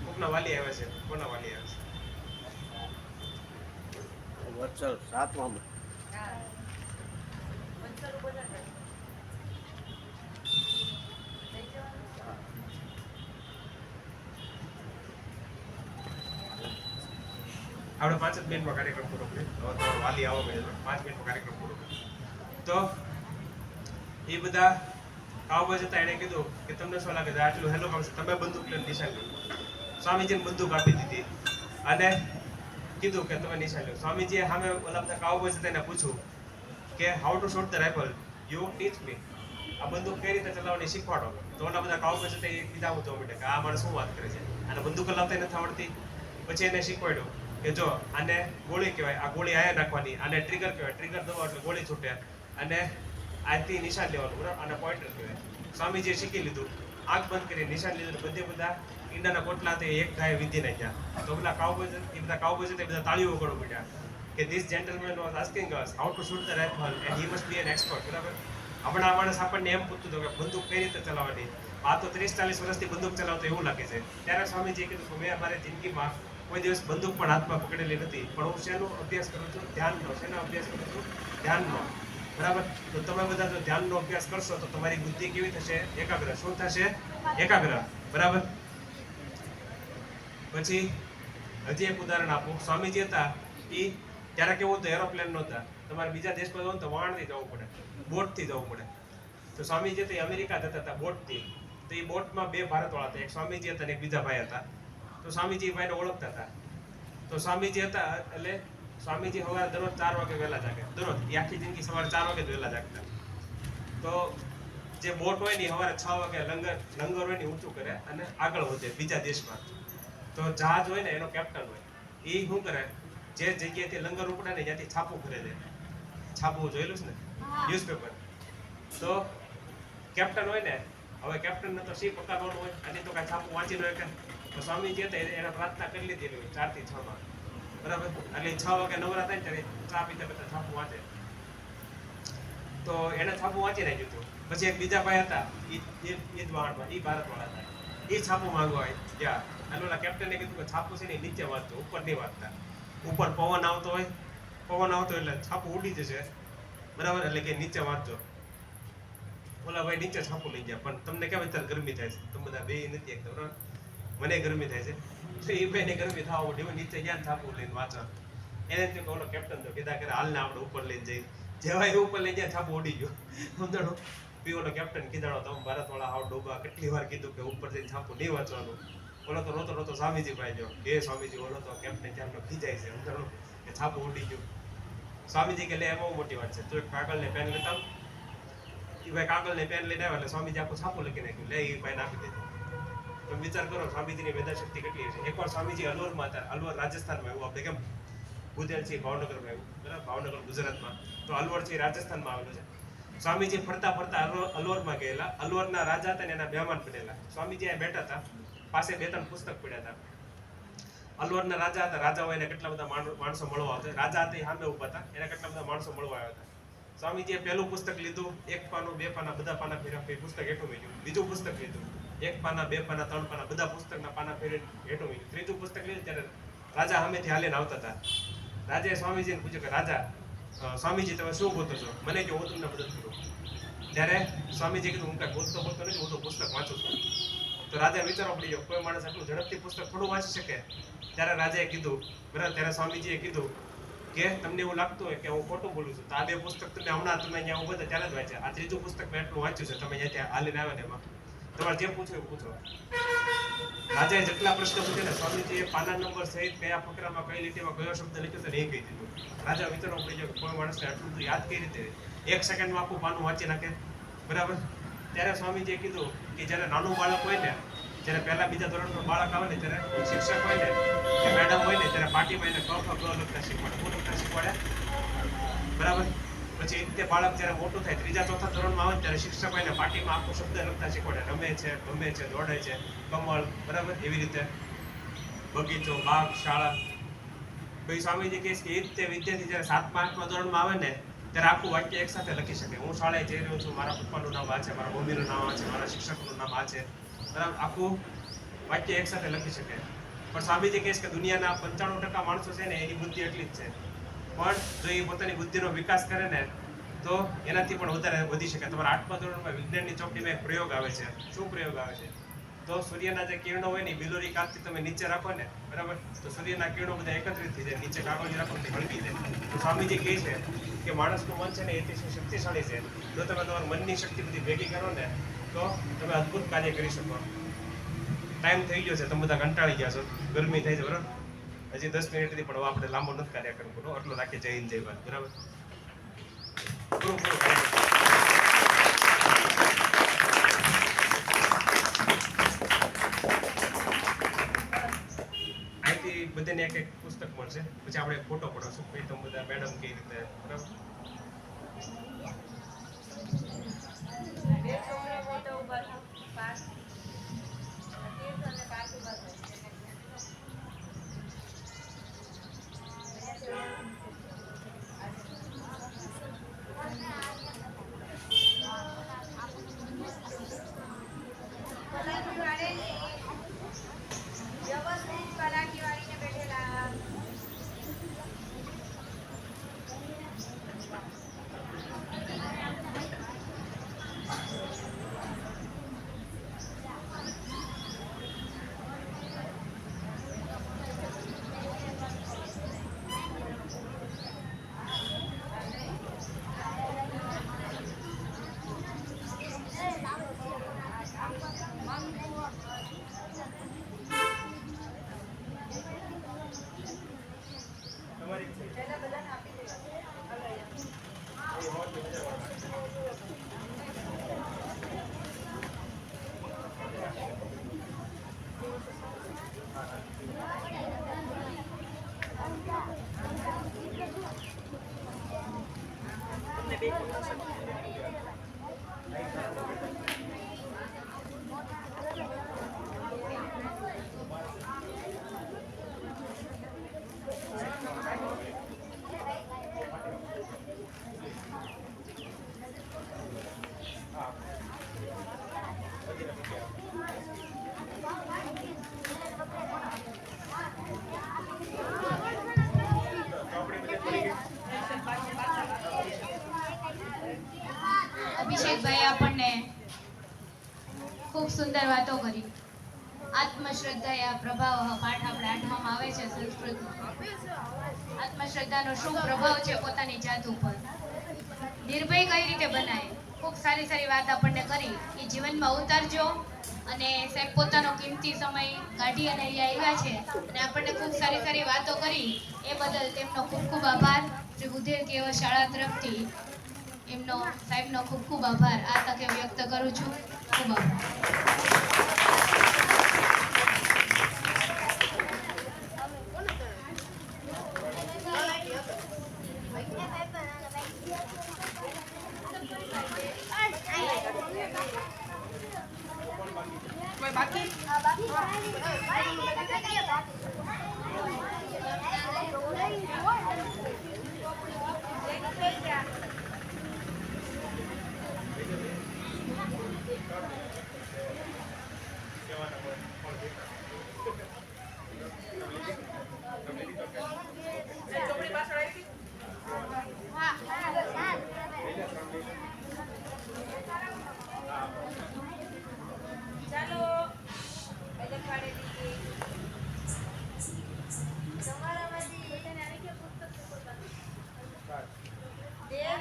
કોકના વાલી આવે છે, કોના વાલી આવે છે? વત્સલ સાતમામાં. આપણે 5 જ મિનિટમાં કાર્યક્રમ પૂરો કરીએ. હવે તમારો વાલી આવો મળે 5 મિનિટમાં કાર્યક્રમ પૂરો કરીએ. તો એ બધા કાઉબોય હતા, એણે કીધું કે તમને શું લાગે છે આટલું હેલો કામ છે, તમે બંદૂક લઈને નિશાન લો. સ્વામીજીને બંદૂક આપી દીધી અને કીધું કે તમે નિશાન લો. સ્વામીજીએ સામે ઓલા બધા કાઉબોય હતા એને પૂછ્યું કે how to shoot the rifle, you teach me. આ બંદૂક કઈ રીતે ચલાવવાની શીખવાડો. તો ઓલા બધા કાઉબોય હતા એ કીધા હું જોવા માટે કે આ માણસ શું વાત કરે છે, અને બંદૂક ચલાવતા નથી આવડતી. પછી એને શીખવાડ્યું કે જો આને ગોળી કહેવાય, આ ગોળી આયા નાખવાની, આને ટ્રિગર કહેવાય, ટ્રિગર દબાવો એટલે ગોળી છૂટે, અને આજથી નિશાન લેવાનું, બરાબર, આને પોઈન્ટર કહેવાય. સ્વામીજીએ શીખી લીધું, આંખ બંધ કરી નિશાન લીધું. બધે બધા ઈંડાના કોટલા તે એક ગાય વીધી નાખ્યા. તો પેલા કાઉબોય એ બધા કાઉબોય છે તે બધા તાળીઓ વગાડવા માંડ્યા કે this gentleman was asking us how to shoot the rifle and he must be an expert. બરાબર, હમણાં આ માણસ આપણને એમ પૂછતું હતું કે બંદૂક કઈ રીતે ચલાવવાની. આ તો 30-40 વર્ષથી બંદૂક ચલાવતો એવું લાગે છે. ત્યારે સ્વામીજીએ કીધું કે મેં મારી જિંદગીમાં કોઈ દિવસ બંદૂક પણ હાથમાં પકડેલી નથી, પણ હું શેનો અભ્યાસ કરું છું? ધ્યાનનો. શેનો અભ્યાસ કરું છું? ધ્યાનનો. બરાબર, તો તમે બધા જો ધ્યાનનો અભ્યાસ કરશો તો તમારી બુદ્ધિ કેવી થશે? એકાગ્ર. શું થશે? એકાગ્ર. બરાબર. પછી હજી એક ઉદાહરણ આપું. સ્વામીજી હતા એ ત્યારે કેવું હતું, એરોપ્લેન નહોતા. તમારે બીજા દેશમાં જવું તો વાણથી જવું પડે, બોટથી જવું પડે. તો સ્વામીજી તો અમેરિકા જતા હતા બોટથી. તો એ બોટમાં 2 ભારતવાળા હતા, એક સ્વામીજી હતા અને એક બીજા ભાઈ હતા. તો સ્વામીજી ભાઈને ઓળખતા હતા. તો સ્વામીજી હતા એટલે સ્વામીજી સવારે દરરોજ 4 વાગે વહેલા જાગે. દરરોજ એ આખી જિંદગી સવારે 4 વાગે જ વહેલા જાગતા. તો જે બોટ હોય ને સવારે 6 વાગે લંગર હોય ને ઊંચું કરે અને આગળ વધે બીજા દેશમાં. તો જહાજ હોય ને એનો કેપ્ટન હોય, એ શું કરે, જે જગ્યાએથી લંગર ઉપડે ને ત્યાંથી છાપું ખરીદે. છાપું જોયેલું છે ને, ન્યૂઝપેપર. તો કેપ્ટન હોય ને, હવે કેપ્ટનને તો શી પકડવાનું હોય, અને તો કાંઈ છાપું વાંચી ન શકે. તો સ્વામીજી હતા એને પ્રાર્થના કરી લીધી 4 થી 6 માં. બરાબર, એટલે 6 વાગે નવરા થાય ને ત્યારે ચા પીતા પીતા છાપું વાંચે. તો એને છાપું વાંચી નાખ્યું હતું. પછી એક બીજા ભાઈ હતા એ ભારતવાળા હતા, એ છાપું માંગવા ગયા. અને ઓલા કેપ્ટને કીધું કે છાપું છે ને નીચે વાંચતો, ઉપર નહીં વાંચતા. ઉપર પવન આવતો હોય, પવન આવતો એટલે છાપું ઉડી જશે. બરાબર, એટલે કે નીચે વાંચજો. ઓલા ભાઈ નીચે છાપું લઈ ગયા. પણ તમને કેમ અત્યારે ગરમી થાય છે? તમે બધા બે નથી એકદમ, બરાબર, મને ગરમી થાય છે. તો એ ભાઈને ગરમી થવા માંડી, નીચે ગયા છાપું લઈને વાંચવા. એને થયું કે ઓલો કેપ્ટન તો કીધા કે હાલને આપણે ઉપર લઈને જઈએ. જેવા એ ઉપર લઈ ગયા છાપું ઉડી ગયો. સમજાણો? પી ઓલો કેપ્ટન કીધાડો તમે ભારતવાળા હાવ ડોબા, કેટલી વાર કીધું કે ઉપર જઈને છાપું નહીં વાંચવાનું. ઓલો તો રોતો રોતો સ્વામીજી ભાઈ ગયો કે સ્વામીજી ઓલો તો કેપ્ટન ત્યારનો ખીજાય છે, સમજાણો, કે છાપું ઉડી ગયું. સ્વામીજી કે લે એમાં મોટી વાત છે, તું એક કાગળ ને પેન લેતા આવ. એ ભાઈ કાગળ ને પેન લઈને આવ્યા એટલે સ્વામીજી આખું છાપું લખી નાખ્યું. લે એ ભાઈને આપી દીધું. તમે વિચાર કરો સ્વામીજીની મેધા શક્તિ કેટલી છે. એકવાર સ્વામીજી અલવરમાં હતા, અલવર રાજસ્થાનમાં, એવું આપણે કેમ ભૂદેલ છે ભાવનગરમાં, એવું બરાબર, ભાવનગર ગુજરાતમાં, તો અલવર છે રાજસ્થાનમાં આવેલું છે. સ્વામીજી ફરતા ફરતા અલવરમાં ગયેલા. અલવરના રાજા હતા ને એના મહેમાન બનેલા. સ્વામીજી અહીંયા બેઠા હતા, પાસે 2-3 પુસ્તક પડ્યા હતા. અલવરના રાજા હતા, રાજાઓ એને કેટલા બધા માણસો મળવા આવતા. રાજા હતા એ સામે ઉભા હતા, એને કેટલા બધા માણસો મળવા આવ્યા હતા. સ્વામીજીએ પહેલું પુસ્તક લીધું, 1 પાનું 2 પાના બધા પાના ફેરવા પુસ્તક હેઠું મૂક્યું. બીજું પુસ્તક લીધું, 1 પાના 2 પાના 3 પાના બધા પુસ્તકના પાના ફેરી હેઠું મૂક્યું. ત્રીજું પુસ્તક લીધું ત્યારે રાજા સામેથી હાલીને આવતા હતા. રાજાએ સ્વામીજીને પૂછ્યું કે રાજા, સ્વામીજી તમે શું ગોતો છો? મને કહો, હું તમને મદદ કરું. ત્યારે સ્વામીજી કીધું હું કાંઈ ગોતતો નથી, હું તો પુસ્તક વાંચું છું. તો રાજા વિચારવા પડી ગયો, કોઈ માણસ આટલું ઝડપથી પુસ્તક થોડું વાંચી શકે? ત્યારે રાજાએ કીધું, બરાબર, ત્યારે સ્વામીજીએ કીધું કે તમને એવું લાગતું હોય કે હું ખોટું બોલું છું, તો આ 2 પુસ્તક તમે હમણાં તમે અહીંયા ઉભા હતા ત્યારે જ વાંચ્યા. આ ત્રીજું પુસ્તક મેં એટલું વાંચ્યું છે, તમે અહીંયા હાલીને આવ્યા ને એમાં તમારે જે પૂછવું એ પૂછો. રાજાએ જેટલા પ્રશ્નો પૂછ્યા ને સ્વામીજીએ પાના નંબર સહિત કયા ફકરામાં કઈ લીટીમાં કયો શબ્દ લખ્યો છે ને એ કહી દીધું. રાજા વિચારવા પડી ગયો કે કોઈ માણસને આટલું બધું યાદ કઈ રીતે 1 સેકન્ડમાં આખું પાનું વાંચી નાખે? બરાબર. ત્યારે સ્વામીજીએ કીધું કે જ્યારે નાનું બાળક હોય ને, જ્યારે પહેલા બીજા ધોરણનું બાળક આવે ને, ત્યારે શિક્ષક હોય ને કે મેડમ હોય ને, ત્યારે પાટીમાં એને ક ખ ગ લખતા શીખવાડે. શું લખતા શીખવાડે? બરાબર. પછી તે બાળક જ્યારે મોટું થાય 3-4 ધોરણમાં આવે ત્યારે શિક્ષક હોય ને પાટીમાં આખો શબ્દ લખતા શીખવાડે. રમે છે, ગમે છે, દોડે છે, કમળ, બરાબર, એવી રીતે બગીચો, બાગ, શાળા. પછી સ્વામીજી કહે છે કે એ રીતે વિદ્યાર્થી જ્યારે 7-8મા ધોરણમાં આવે ને ત્યારે આખું વાક્ય એક સાથે લખી શકે. હું શાળાએ જઈ રહ્યો છું, મારા પપ્પાનું નામ આ છે, મારા મમ્મીનું નામ આ છે, મારા શિક્ષકનું નામ આ છે, બરાબર, આખું વાક્ય એક સાથે લખી શકે. પણ સ્વામીજી કહે છે કે દુનિયાના 95% માણસો છે ને એની બુદ્ધિ એટલી જ છે, પણ જો એ પોતાની બુદ્ધિનો વિકાસ કરે ને તો એનાથી પણ વધારે વધી શકે. તમારા 8મા ધોરણમાં વિજ્ઞાનની ચોપડીમાં એક પ્રયોગ આવે છે. શું પ્રયોગ આવે છે? તો સૂર્યના જે કિરણો હોય ને બિલોરી કાચથી તમે નીચે રાખો ને, બરાબર, તો સૂર્યના કિરણો બધા એકત્રિત થઈ જાય, નીચે કાગળ રાખો ને હળવી જાય. તો સ્વામીજી કહે છે કે માણસનું મન છે ને એ શક્તિશાળી છે. જો તમે તમારા મનની શક્તિ બધી ભેગી કરો ને તો તમે અદ્ભુત કાર્ય કરી શકો. ટાઈમ થઈ ગયો છે, તમે બધા કંટાળી ગયા છો, ગરમી થઈ છે, બરાબર, હજી 10 મિનિટથી પણ આપણે લાંબો નથી કાર્યક્રમ કરવો, આટલો રાખીએ. જય હિન્દ, જય ભારત. બરાબર, પૂરું અહીંથી બધાને એક એક પુસ્તક મળશે, પછી આપણે ફોટો પડાવશું, પછી તમે બધા મેડમ કઈ રીતે, બરાબર. બે છોકરા ફોટો ઉભા થા. પાસ તીર્થ અને પાસ ઉભા થા. વ્યવસ્થિત પલાઠી વાળીને બેઠેલા. પહેલા બધાને આપી અભિષેકભાઈ આપણને ખૂબ સુંદર વાતો કરી. આત્મશ્રદ્ધા પ્રભાવ પાઠ આપણે 8માં આવે છે સંસ્કૃત. આત્મશ્રદ્ધાનો શું પ્રભાવ છે પોતાની જાત ઉપર, નિર્ભય કઈ રીતે બનાય, ખૂબ સારી સારી વાત આપણને કરી. એ જીવનમાં ઉતારજો. અને સાહેબ પોતાનો કિંમતી સમય કાઢી અને અહીંયા આવ્યા છે અને આપણને ખૂબ સારી સારી વાતો કરી, એ બદલ તેમનો ખૂબ ખૂબ આભાર. શ્રી બુદ્ધેવ કેવ શાળા તરફથી એમનો સાહેબનો ખૂબ ખૂબ આભાર આ તકે વ્યક્ત કરું છું. ખૂબ આભાર.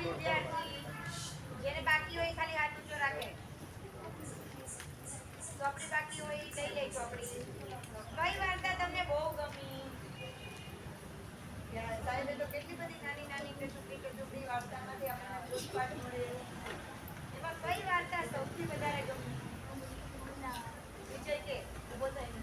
વિદ્યાર્થી જેને બાકી હોય ખાલી હાથ ઊંચો રાખે. ચોપડી બાકી હોય લઈ લે ચોપડી. કઈ વાર્તા તમને બહુ ગમી? સાહેબે તો કેટલી બધી નાની નાની ટુકડી વાર્તામાંથી આપણને બોધપાઠ મળે. એમાં કઈ વાર્તા સૌથી વધારે ગમી? વિજય કે ઉભો થઈને